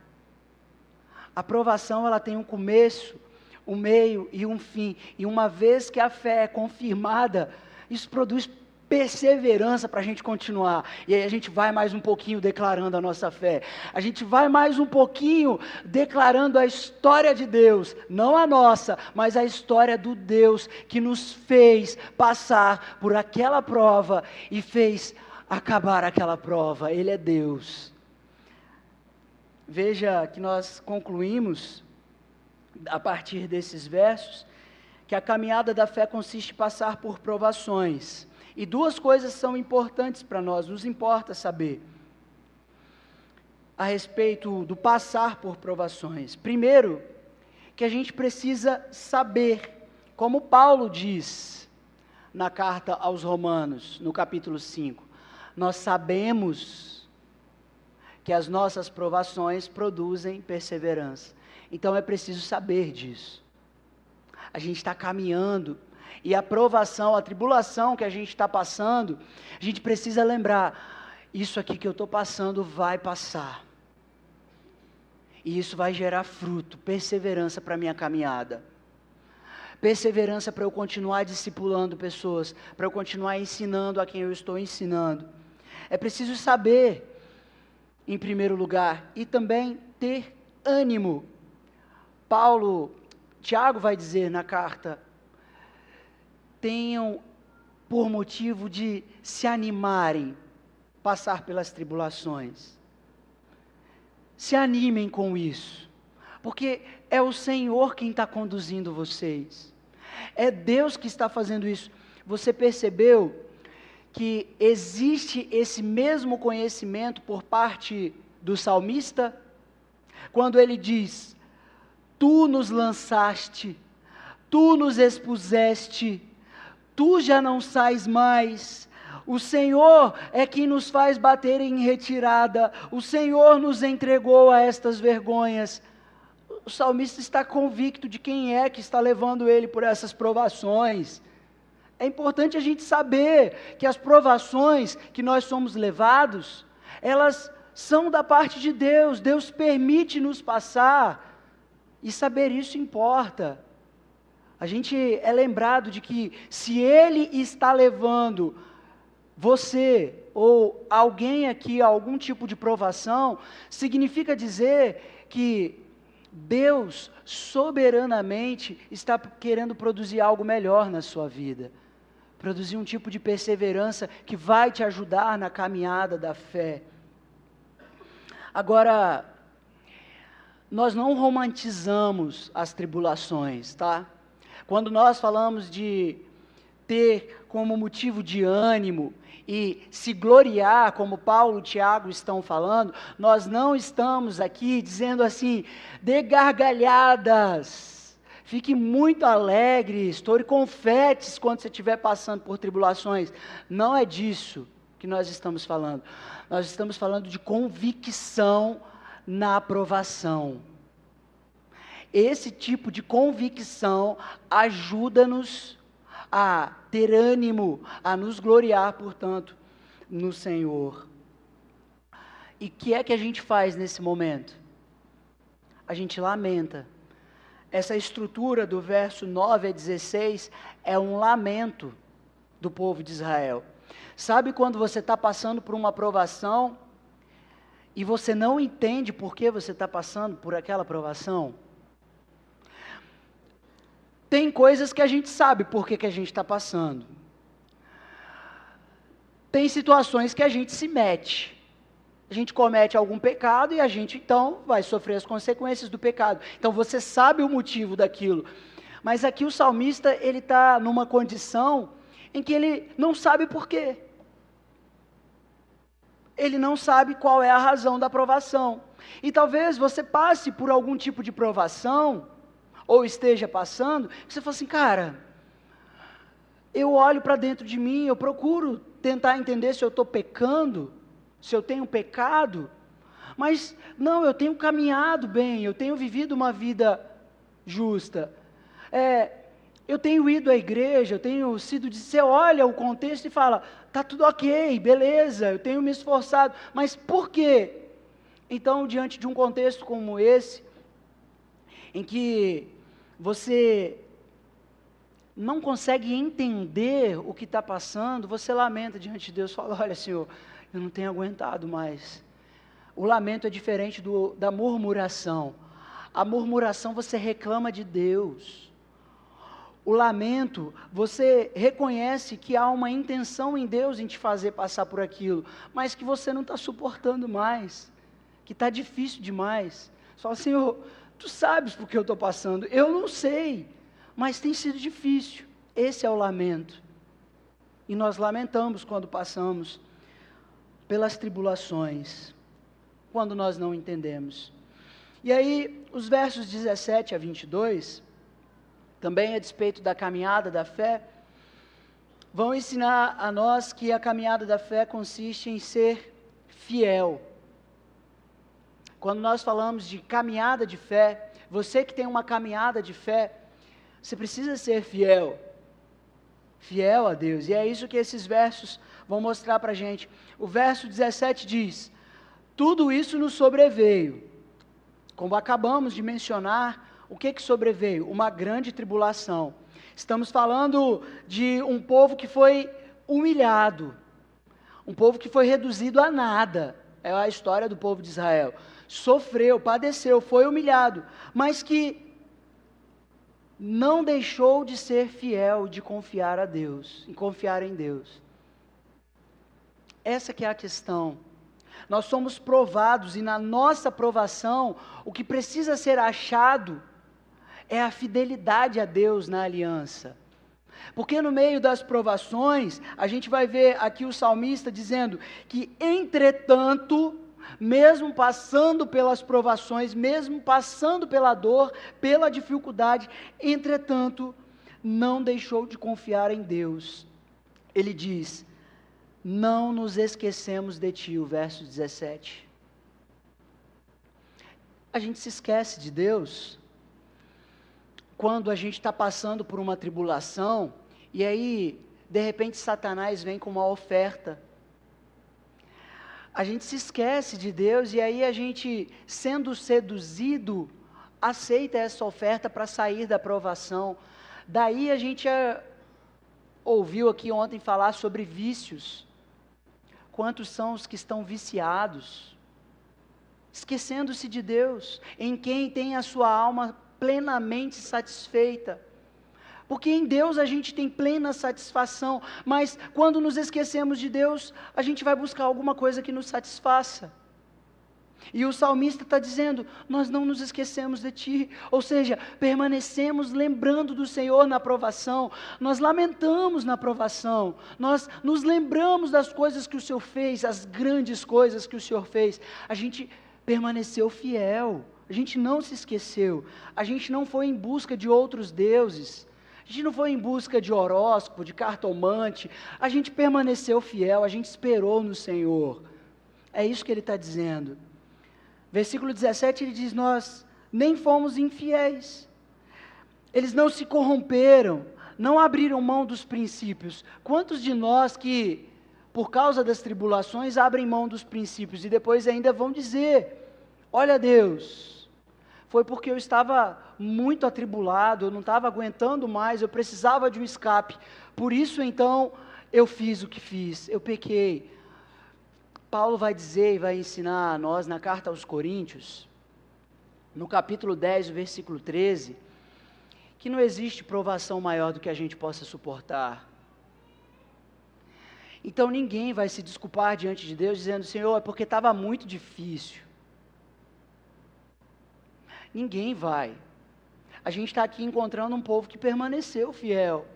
A provação, ela tem um começo, um meio e um fim, e uma vez que a fé é confirmada, isso produz perseverança para a gente continuar, e aí a gente vai mais um pouquinho declarando a nossa fé, a gente vai mais um pouquinho declarando a história de Deus, não a nossa, mas a história do Deus que nos fez passar por aquela prova e fez acabar aquela prova. Ele é Deus. Veja que nós concluímos, a partir desses versos, que a caminhada da fé consiste em passar por provações. E duas coisas são importantes para nós, nos importa saber a respeito do passar por provações. Primeiro, que a gente precisa saber, como Paulo diz na carta aos Romanos, no capítulo 5, nós sabemos que as nossas provações produzem perseverança. Então é preciso saber disso. A gente está caminhando, e a provação, a tribulação que a gente está passando, a gente precisa lembrar, isso aqui que eu estou passando vai passar. E isso vai gerar fruto, perseverança para a minha caminhada. Perseverança para eu continuar discipulando pessoas, para eu continuar ensinando a quem eu estou ensinando. É preciso saber, em primeiro lugar, e também ter ânimo. Tiago vai dizer na carta, tenham por motivo de se animarem, passar pelas tribulações. Se animem com isso, porque é o Senhor quem está conduzindo vocês. É Deus que está fazendo isso. Você percebeu que existe esse mesmo conhecimento por parte do salmista? Quando ele diz, tu nos lançaste, tu nos expuseste, tu já não sais mais, o Senhor é quem nos faz bater em retirada, o Senhor nos entregou a estas vergonhas. O salmista está convicto de quem é que está levando ele por essas provações. É importante a gente saber que as provações que nós somos levados, elas são da parte de Deus, Deus permite nos passar, e saber isso importa. A gente é lembrado de que se Ele está levando você ou alguém aqui a algum tipo de provação, significa dizer que Deus soberanamente está querendo produzir algo melhor na sua vida. Produzir um tipo de perseverança que vai te ajudar na caminhada da fé. Agora, nós não romantizamos as tribulações, tá? Quando nós falamos de ter como motivo de ânimo e se gloriar, como Paulo e Tiago estão falando, nós não estamos aqui dizendo assim, dê gargalhadas, fique muito alegre, estoure confetes quando você estiver passando por tribulações. Não é disso que nós estamos falando. Nós estamos falando de convicção na aprovação. Esse tipo de convicção ajuda-nos a ter ânimo, a nos gloriar, portanto, no Senhor. E o que é que a gente faz nesse momento? A gente lamenta. Essa estrutura do verso 9 a 16 é um lamento do povo de Israel. Sabe quando você está passando por uma provação e você não entende por que você está passando por aquela provação? Tem coisas que a gente sabe por que a gente está passando. Tem situações que a gente se mete. A gente comete algum pecado e a gente então vai sofrer as consequências do pecado. Então você sabe o motivo daquilo. Mas aqui o salmista, ele está numa condição em que ele não sabe por quê. Ele não sabe qual é a razão da provação. E talvez você passe por algum tipo de provação, ou esteja passando, você fala assim, cara, eu olho para dentro de mim, eu procuro tentar entender se eu estou pecando, se eu tenho pecado, mas não, eu tenho caminhado bem, eu tenho vivido uma vida justa, eu tenho ido à igreja, eu tenho sido, você olha o contexto e fala, está tudo ok, beleza, eu tenho me esforçado, mas por quê? Então, diante de um contexto como esse, em que você não consegue entender o que está passando, você lamenta diante de Deus, fala, olha Senhor, eu não tenho aguentado mais. O lamento é diferente da murmuração. A murmuração você reclama de Deus. O lamento, você reconhece que há uma intenção em Deus em te fazer passar por aquilo, mas que você não está suportando mais, que está difícil demais. Você fala, Senhor, Tu sabes por que eu estou passando, eu não sei, mas tem sido difícil. Esse é o lamento. E nós lamentamos quando passamos pelas tribulações, quando nós não entendemos. E aí, os versos 17 a 22, também a despeito da caminhada da fé, vão ensinar a nós que a caminhada da fé consiste em ser fiel. Quando nós falamos de caminhada de fé, você que tem uma caminhada de fé, você precisa ser fiel. Fiel a Deus. E é isso que esses versos vão mostrar para a gente. O verso 17 diz, tudo isso nos sobreveio. Como acabamos de mencionar, o que sobreveio? Uma grande tribulação. Estamos falando de um povo que foi humilhado. Um povo que foi reduzido a nada. É a história do povo de Israel. Sofreu, padeceu, foi humilhado, mas que não deixou de ser fiel, de confiar a Deus, em confiar em Deus. Essa que é a questão. Nós somos provados e na nossa provação, o que precisa ser achado é a fidelidade a Deus na aliança. Porque no meio das provações, a gente vai ver aqui o salmista dizendo que, entretanto, mesmo passando pelas provações, mesmo passando pela dor, pela dificuldade, entretanto, não deixou de confiar em Deus. Ele diz, não nos esquecemos de ti, o verso 17. A gente se esquece de Deus quando a gente está passando por uma tribulação, e aí, de repente, Satanás vem com uma oferta. A gente se esquece de Deus, e aí a gente, sendo seduzido, aceita essa oferta para sair da provação. Daí a gente ouviu aqui ontem falar sobre vícios. Quantos são os que estão viciados? Esquecendo-se de Deus, em quem tem a sua alma plenamente satisfeita. Porque em Deus a gente tem plena satisfação, mas quando nos esquecemos de Deus, a gente vai buscar alguma coisa que nos satisfaça. E o salmista está dizendo, nós não nos esquecemos de Ti, ou seja, permanecemos lembrando do Senhor na provação, nós lamentamos na provação, nós nos lembramos das coisas que o Senhor fez, as grandes coisas que o Senhor fez, a gente permaneceu fiel, a gente não se esqueceu, a gente não foi em busca de outros deuses, a gente não foi em busca de horóscopo, de cartomante, a gente permaneceu fiel, a gente esperou no Senhor, é isso que ele está dizendo. Versículo 17, ele diz, nós nem fomos infiéis, eles não se corromperam, não abriram mão dos princípios. Quantos de nós que, por causa das tribulações, abrem mão dos princípios e depois ainda vão dizer, olha Deus, foi porque eu estava muito atribulado, eu não estava aguentando mais, eu precisava de um escape, por isso então eu fiz o que fiz, eu pequei. Paulo vai dizer e vai ensinar a nós na carta aos Coríntios, no capítulo 10, versículo 13, que não existe provação maior do que a gente possa suportar. Então ninguém vai se desculpar diante de Deus dizendo, Senhor, é porque estava muito difícil. Ninguém vai. A gente está aqui encontrando um povo que permaneceu fiel.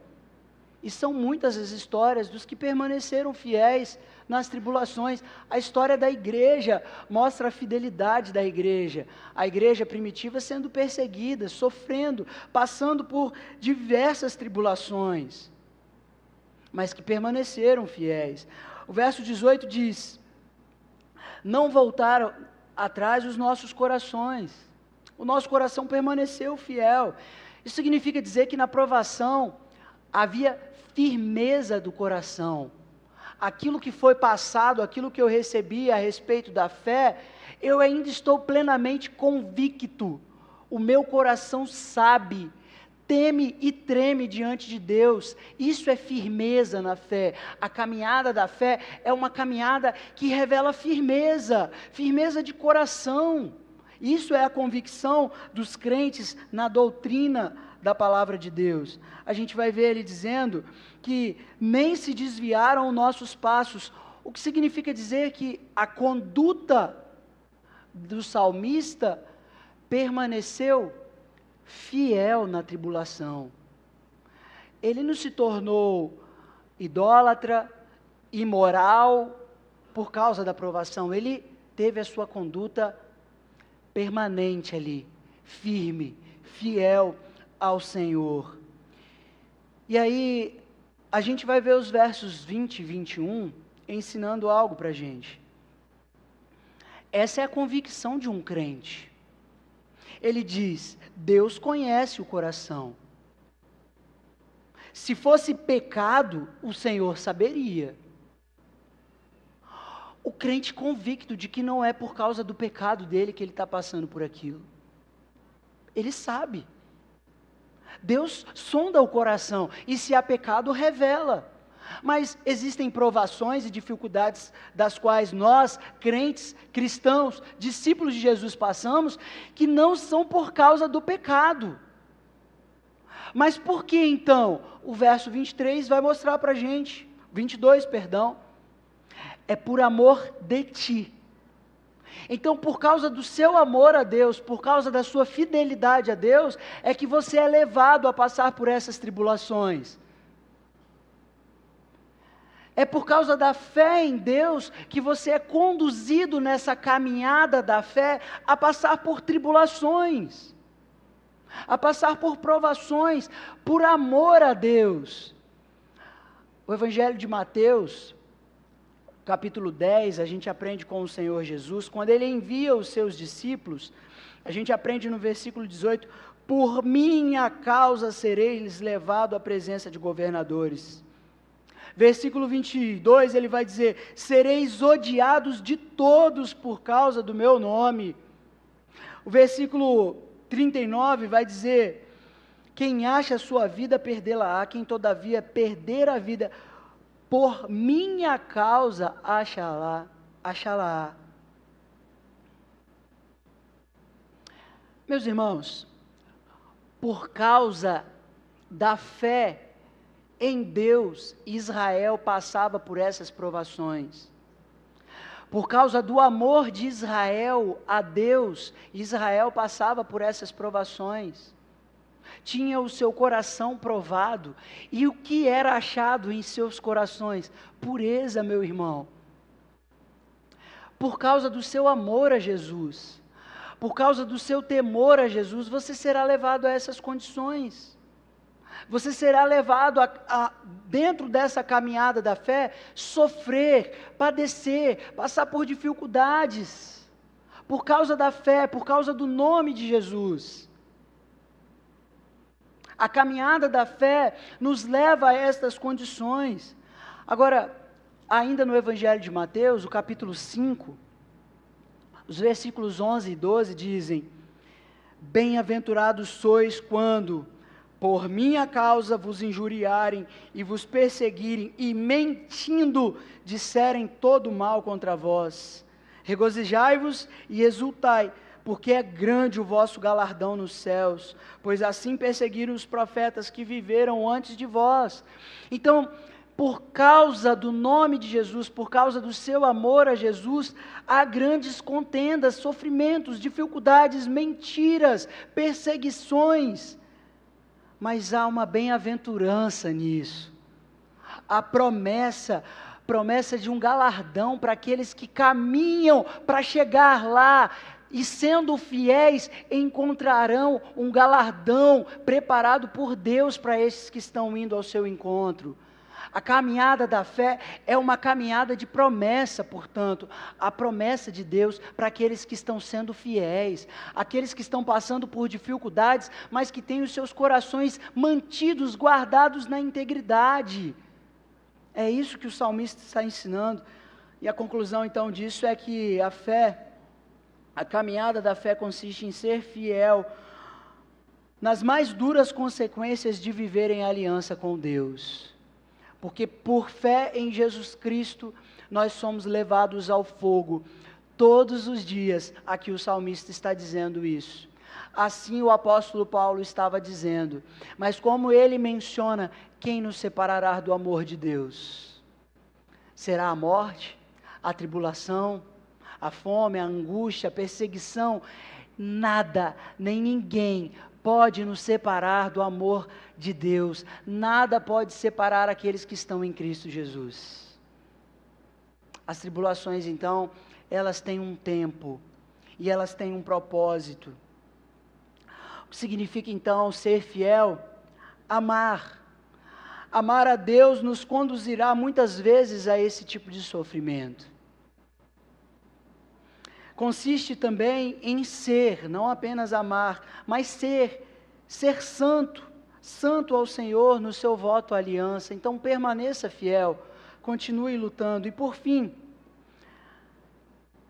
E são muitas as histórias dos que permaneceram fiéis nas tribulações. A história da igreja mostra a fidelidade da igreja. A igreja primitiva sendo perseguida, sofrendo, passando por diversas tribulações, mas que permaneceram fiéis. O verso 18 diz, não voltaram atrás os nossos corações. O nosso coração permaneceu fiel. Isso significa dizer que na provação havia firmeza do coração. Aquilo que foi passado, aquilo que eu recebi a respeito da fé, eu ainda estou plenamente convicto. O meu coração sabe, teme e treme diante de Deus. Isso é firmeza na fé. A caminhada da fé é uma caminhada que revela firmeza, firmeza de coração. Isso é a convicção dos crentes na doutrina da palavra de Deus. A gente vai ver ele dizendo que nem se desviaram nossos passos, o que significa dizer que a conduta do salmista permaneceu fiel na tribulação. Ele não se tornou idólatra, imoral, por causa da provação, ele teve a sua conduta permanente ali, firme, fiel ao Senhor. E aí, a gente vai ver os versos 20 e 21 ensinando algo para a gente. Essa é a convicção de um crente. Ele diz, Deus conhece o coração. Se fosse pecado, o Senhor saberia. O crente convicto de que não é por causa do pecado dele que ele está passando por aquilo. Ele sabe. Deus sonda o coração, e se há pecado, revela. Mas existem provações e dificuldades das quais nós, crentes, cristãos, discípulos de Jesus passamos, que não são por causa do pecado. Mas por que então? O verso 23 vai mostrar para a gente, 22, perdão, é por amor de ti. Então, por causa do seu amor a Deus, por causa da sua fidelidade a Deus, é que você é levado a passar por essas tribulações. É por causa da fé em Deus que você é conduzido nessa caminhada da fé a passar por tribulações, a passar por provações, por amor a Deus. O Evangelho de Mateus, capítulo 10, a gente aprende com o Senhor Jesus, quando Ele envia os seus discípulos, a gente aprende no versículo 18, por minha causa sereis levado à presença de governadores. Versículo 22, ele vai dizer, sereis odiados de todos por causa do meu nome. O versículo 39 vai dizer, quem acha a sua vida, perdê-la-á, quem todavia perder a vida, por minha causa, achará. Meus irmãos, por causa da fé em Deus, Israel passava por essas provações. Por causa do amor de Israel a Deus, Israel passava por essas provações. Tinha o seu coração provado. E o que era achado em seus corações? Pureza, meu irmão. Por causa do seu amor a Jesus, por causa do seu temor a Jesus, você será levado a essas condições. Você será levado dentro dessa caminhada da fé, sofrer, padecer, passar por dificuldades, por causa da fé, por causa do nome de Jesus. A caminhada da fé nos leva a estas condições. Agora, ainda no Evangelho de Mateus, o capítulo 5, os versículos 11 e 12 dizem: Bem-aventurados sois quando, por minha causa, vos injuriarem e vos perseguirem, e mentindo disserem todo mal contra vós. Regozijai-vos e exultai, porque é grande o vosso galardão nos céus, pois assim perseguiram os profetas que viveram antes de vós. Então, por causa do nome de Jesus, por causa do seu amor a Jesus, há grandes contendas, sofrimentos, dificuldades, mentiras, perseguições. Mas há uma bem-aventurança nisso. A promessa de um galardão para aqueles que caminham para chegar lá, e sendo fiéis, encontrarão um galardão preparado por Deus para esses que estão indo ao seu encontro. A caminhada da fé é uma caminhada de promessa, portanto, a promessa de Deus para aqueles que estão sendo fiéis, aqueles que estão passando por dificuldades, mas que têm os seus corações mantidos, guardados na integridade. É isso que o salmista está ensinando, e a conclusão então disso é que a caminhada da fé consiste em ser fiel nas mais duras consequências de viver em aliança com Deus. Porque por fé em Jesus Cristo, nós somos levados ao fogo todos os dias. Aqui o salmista está dizendo isso. Assim o apóstolo Paulo estava dizendo. Mas como ele menciona, quem nos separará do amor de Deus? Será a morte, a tribulação, a fome, a angústia, a perseguição? Nada, nem ninguém pode nos separar do amor de Deus. Nada pode separar aqueles que estão em Cristo Jesus. As tribulações, então, elas têm um tempo e elas têm um propósito. O que significa, então, ser fiel? Amar. Amar a Deus nos conduzirá muitas vezes a esse tipo de sofrimento. Consiste também em ser, não apenas amar, mas ser santo, santo ao Senhor no seu voto à aliança. Então permaneça fiel, continue lutando. E por fim,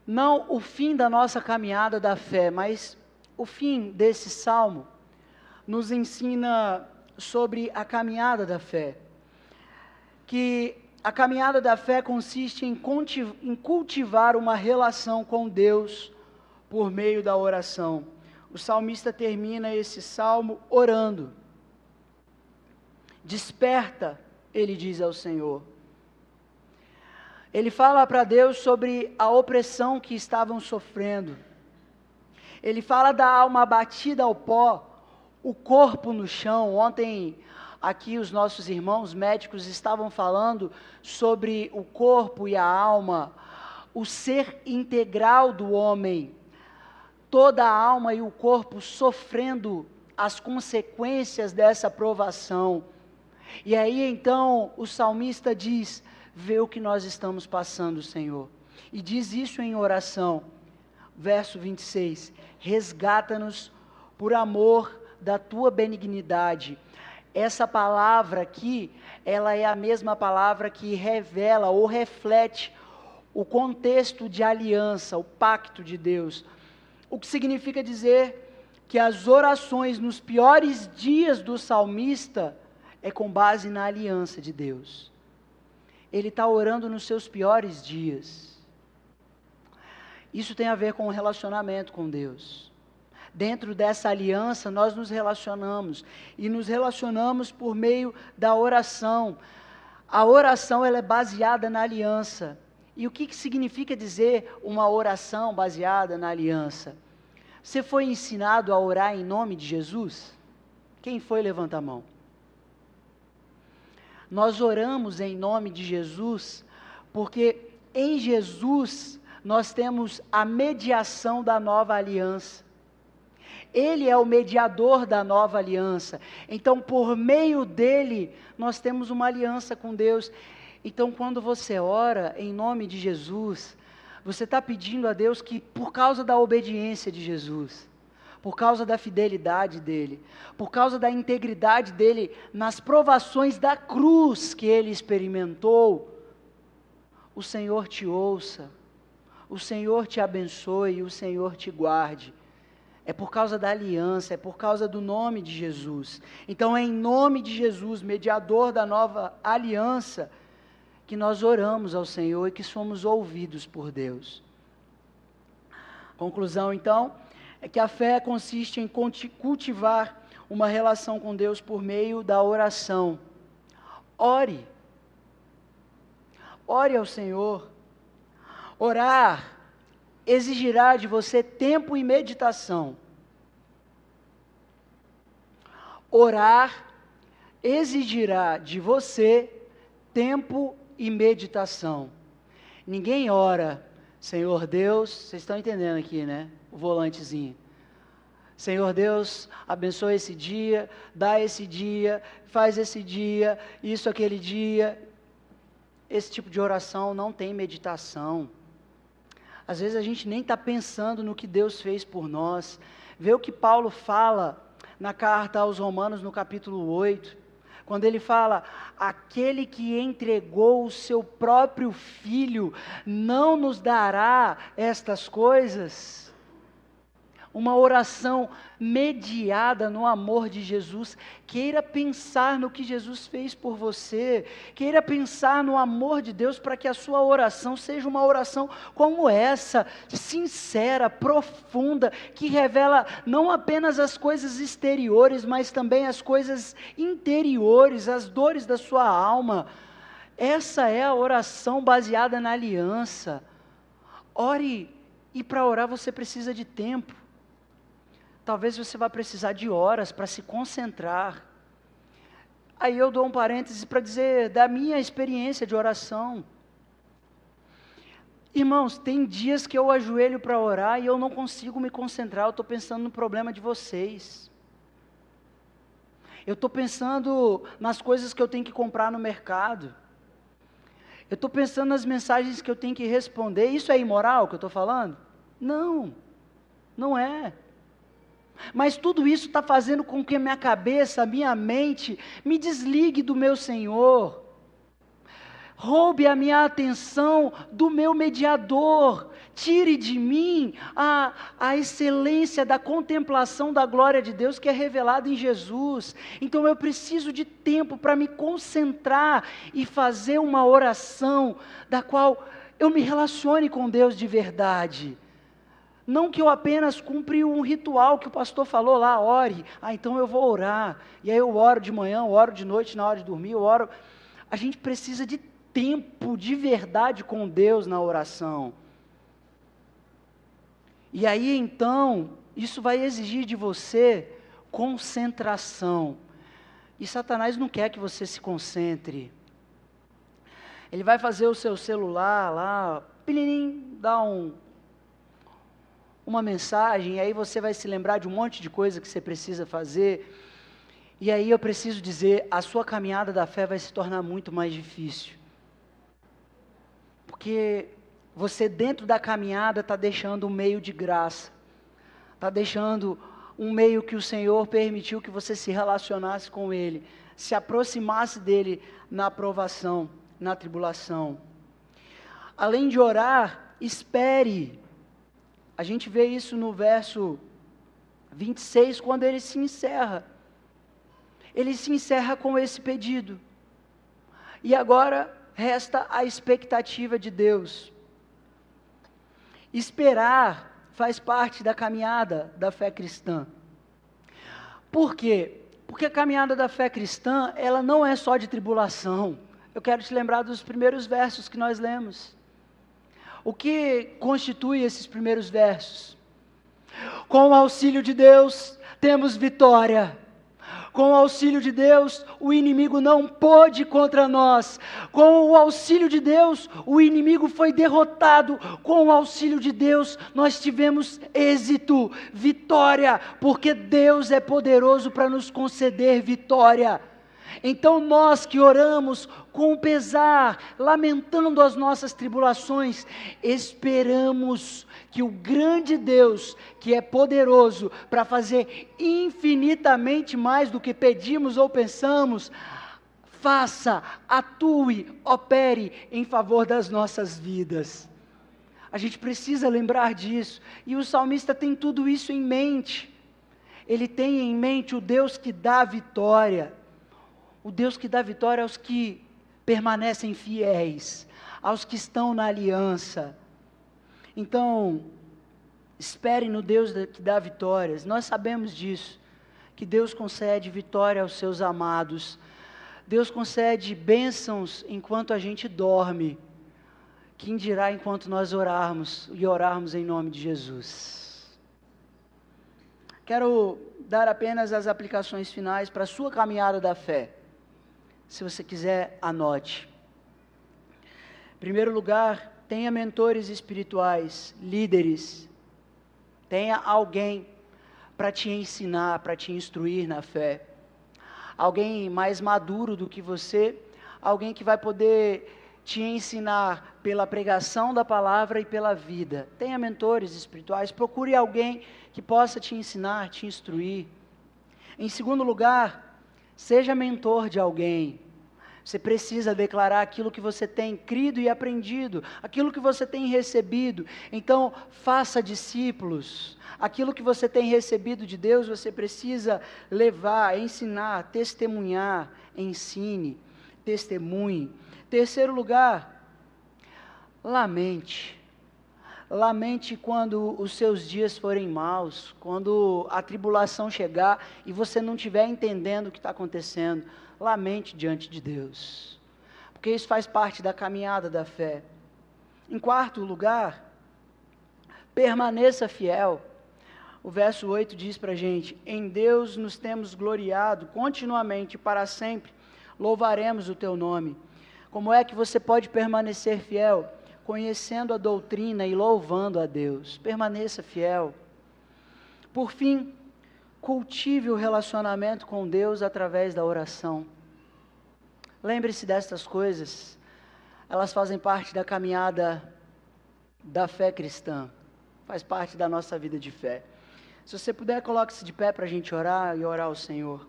não o fim da nossa caminhada da fé, mas o fim desse salmo nos ensina sobre a caminhada da fé, que a caminhada da fé consiste em cultivar uma relação com Deus por meio da oração. O salmista termina esse salmo orando. Desperta, ele diz ao Senhor. Ele fala para Deus sobre a opressão que estavam sofrendo. Ele fala da alma abatida ao pó, o corpo no chão. Ontem, aqui os nossos irmãos médicos estavam falando sobre o corpo e a alma, o ser integral do homem, toda a alma e o corpo sofrendo as consequências dessa provação. E aí então o salmista diz: vê o que nós estamos passando, Senhor, e diz isso em oração, verso 26, resgata-nos por amor da tua benignidade. Essa palavra aqui, ela é a mesma palavra que revela ou reflete o contexto de aliança, o pacto de Deus. O que significa dizer que as orações nos piores dias do salmista é com base na aliança de Deus. Ele está orando nos seus piores dias. Isso tem a ver com o relacionamento com Deus. Dentro dessa aliança, nós nos relacionamos, e nos relacionamos por meio da oração. A oração, ela é baseada na aliança, E o que significa dizer uma oração baseada na aliança? Você foi ensinado a orar em nome de Jesus? Quem foi, levanta a mão. Nós oramos em nome de Jesus, porque em Jesus nós temos a mediação da nova aliança. Ele é o mediador da nova aliança. Então, por meio dele, nós temos uma aliança com Deus. Então, quando você ora em nome de Jesus, você está pedindo a Deus que, por causa da obediência de Jesus, por causa da fidelidade dele, por causa da integridade dele nas provações da cruz que ele experimentou, o Senhor te ouça, o Senhor te abençoe, o Senhor te guarde. É por causa da aliança, é por causa do nome de Jesus. Então é em nome de Jesus, mediador da nova aliança, que nós oramos ao Senhor e que somos ouvidos por Deus. Conclusão então, é que a fé consiste em cultivar uma relação com Deus por meio da oração. Ore. Ore ao Senhor. Orar exigirá de você tempo e meditação. Orar exigirá de você tempo e meditação. Ninguém ora, Senhor Deus, vocês estão entendendo aqui, né? O volantezinho. Senhor Deus, abençoa esse dia, dá esse dia, faz esse dia, isso aquele dia. Esse tipo de oração não tem meditação. Às vezes a gente nem está pensando no que Deus fez por nós. Vê o que Paulo fala na carta aos Romanos, no capítulo 8, quando ele fala, aquele que entregou o seu próprio Filho, não nos dará estas coisas? Uma oração mediada no amor de Jesus. Queira pensar no que Jesus fez por você, queira pensar no amor de Deus, para que a sua oração seja uma oração como essa, sincera, profunda, que revela não apenas as coisas exteriores, mas também as coisas interiores, as dores da sua alma. Essa é a oração baseada na aliança. Ore, e para orar você precisa de tempo. Talvez você vá precisar de horas para se concentrar. Aí eu dou um parêntese para dizer da minha experiência de oração. Irmãos, tem dias que eu ajoelho para orar e eu não consigo me concentrar, eu estou pensando no problema de vocês. Eu estou pensando nas coisas que eu tenho que comprar no mercado. Eu estou pensando nas mensagens que eu tenho que responder. Isso é imoral que eu estou falando? Não, não é. Mas tudo isso está fazendo com que a minha cabeça, a minha mente, me desligue do meu Senhor. Roube a minha atenção do meu mediador. Tire de mim a excelência da contemplação da glória de Deus que é revelada em Jesus. Então eu preciso de tempo para me concentrar e fazer uma oração da qual eu me relacione com Deus de verdade. Não que eu apenas cumpri um ritual que o pastor falou lá, ore. Então eu vou orar. E aí eu oro de manhã, eu oro de noite, na hora de dormir, eu oro. A gente precisa de tempo de verdade com Deus na oração. E aí então, isso vai exigir de você concentração. E Satanás não quer que você se concentre. Ele vai fazer o seu celular lá, pininim, dá uma mensagem, e aí você vai se lembrar de um monte de coisa que você precisa fazer, e aí eu preciso dizer, a sua caminhada da fé vai se tornar muito mais difícil, porque você dentro da caminhada está deixando um meio de graça, está deixando um meio que o Senhor permitiu que você se relacionasse com Ele, se aproximasse dEle na aprovação, na tribulação. Além de orar, espere. A gente vê isso no verso 26, quando ele se encerra. Ele se encerra com esse pedido. E agora resta a expectativa de Deus. Esperar faz parte da caminhada da fé cristã. Por quê? Porque a caminhada da fé cristã, ela não é só de tribulação. Eu quero te lembrar dos primeiros versos que nós lemos. O que constitui esses primeiros versos? Com o auxílio de Deus, temos vitória. Com o auxílio de Deus, o inimigo não pôde contra nós. Com o auxílio de Deus, o inimigo foi derrotado. Com o auxílio de Deus, nós tivemos êxito, vitória, porque Deus é poderoso para nos conceder vitória. Então nós que oramos com pesar, lamentando as nossas tribulações, esperamos que o grande Deus, que é poderoso para fazer infinitamente mais do que pedimos ou pensamos, faça, atue, opere em favor das nossas vidas. A gente precisa lembrar disso, e o salmista tem tudo isso em mente. Ele tem em mente o Deus que dá vitória. O Deus que dá vitória aos que permanecem fiéis, aos que estão na aliança. Então, espere no Deus que dá vitórias. Nós sabemos disso, que Deus concede vitória aos seus amados. Deus concede bênçãos enquanto a gente dorme. Quem dirá enquanto nós orarmos e orarmos em nome de Jesus. Quero dar apenas as aplicações finais para a sua caminhada da fé. Se você quiser, anote. Em primeiro lugar, tenha mentores espirituais, líderes. Tenha alguém para te ensinar, para te instruir na fé. Alguém mais maduro do que você, alguém que vai poder te ensinar pela pregação da palavra e pela vida. Tenha mentores espirituais, procure alguém que possa te ensinar, te instruir. Em segundo lugar, seja mentor de alguém. Você precisa declarar aquilo que você tem crido e aprendido, aquilo que você tem recebido. Então, faça discípulos. Aquilo que você tem recebido de Deus, você precisa levar, ensinar, testemunhar, ensine, testemunhe. Terceiro lugar, lamente. Lamente quando os seus dias forem maus, quando a tribulação chegar e você não estiver entendendo o que está acontecendo. Lamente diante de Deus, porque isso faz parte da caminhada da fé. Em quarto lugar, permaneça fiel. O verso 8 diz para a gente: em Deus nos temos gloriado continuamente, para sempre louvaremos o teu nome. Como é que você pode permanecer fiel? Conhecendo a doutrina e louvando a Deus. Permaneça fiel. Por fim, cultive o relacionamento com Deus através da oração. Lembre-se destas coisas, elas fazem parte da caminhada da fé cristã, faz parte da nossa vida de fé. Se você puder, coloque-se de pé para a gente orar e orar ao Senhor.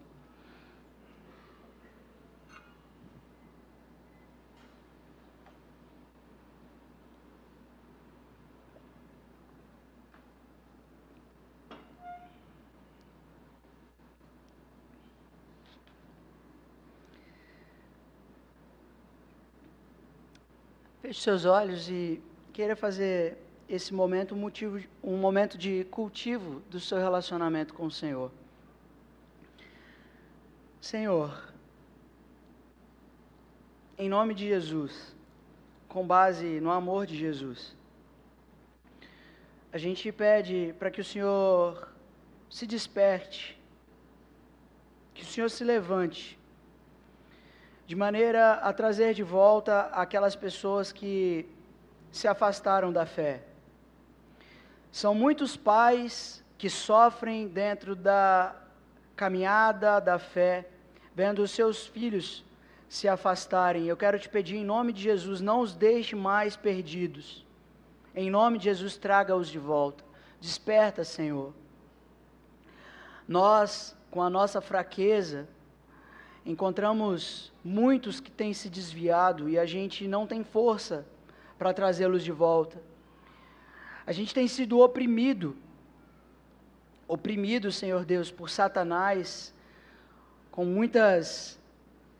Feche seus olhos e queira fazer esse momento um momento de cultivo do seu relacionamento com o Senhor. Senhor, em nome de Jesus, com base no amor de Jesus, a gente pede para que o Senhor se desperte, que o Senhor se levante, de maneira a trazer de volta aquelas pessoas que se afastaram da fé. São muitos pais que sofrem dentro da caminhada da fé, vendo os seus filhos se afastarem. Eu quero te pedir em nome de Jesus, não os deixe mais perdidos. Em nome de Jesus, traga-os de volta. Desperta, Senhor. Nós, com a nossa fraqueza, encontramos muitos que têm se desviado e a gente não tem força para trazê-los de volta. A gente tem sido oprimido, Senhor Deus, por Satanás, com muitas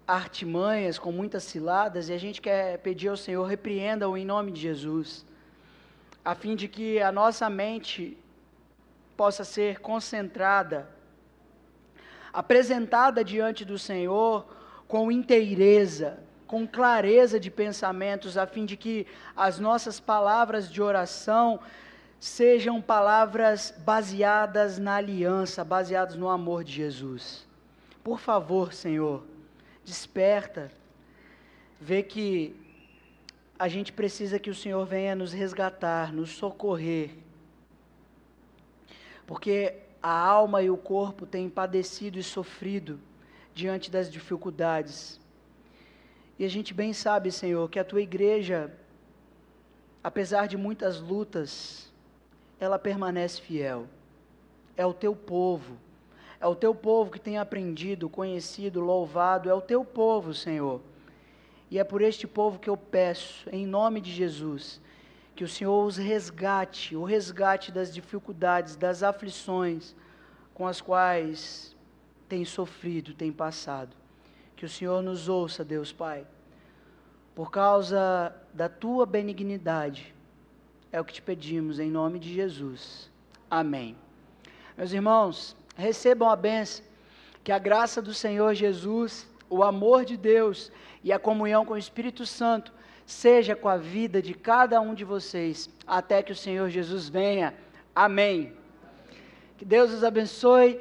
artimanhas, com muitas ciladas, e a gente quer pedir ao Senhor, repreenda-o em nome de Jesus, a fim de que a nossa mente possa ser concentrada, apresentada diante do Senhor com inteireza, com clareza de pensamentos, a fim de que as nossas palavras de oração sejam palavras baseadas na aliança, baseadas no amor de Jesus. Por favor, Senhor, desperta, vê que a gente precisa que o Senhor venha nos resgatar, nos socorrer, porque a alma e o corpo têm padecido e sofrido diante das dificuldades. E a gente bem sabe, Senhor, que a Tua igreja, apesar de muitas lutas, ela permanece fiel. É o Teu povo. É o Teu povo que tem aprendido, conhecido, louvado. É o Teu povo, Senhor. E é por este povo que eu peço, em nome de Jesus, que o Senhor os resgate, o resgate das dificuldades, das aflições com as quais tem sofrido, tem passado. Que o Senhor nos ouça, Deus Pai, por causa da Tua benignidade, é o que te pedimos em nome de Jesus. Amém. Meus irmãos, recebam a bênção, que a graça do Senhor Jesus, o amor de Deus e a comunhão com o Espírito Santo seja com a vida de cada um de vocês, até que o Senhor Jesus venha. Amém. Que Deus os abençoe.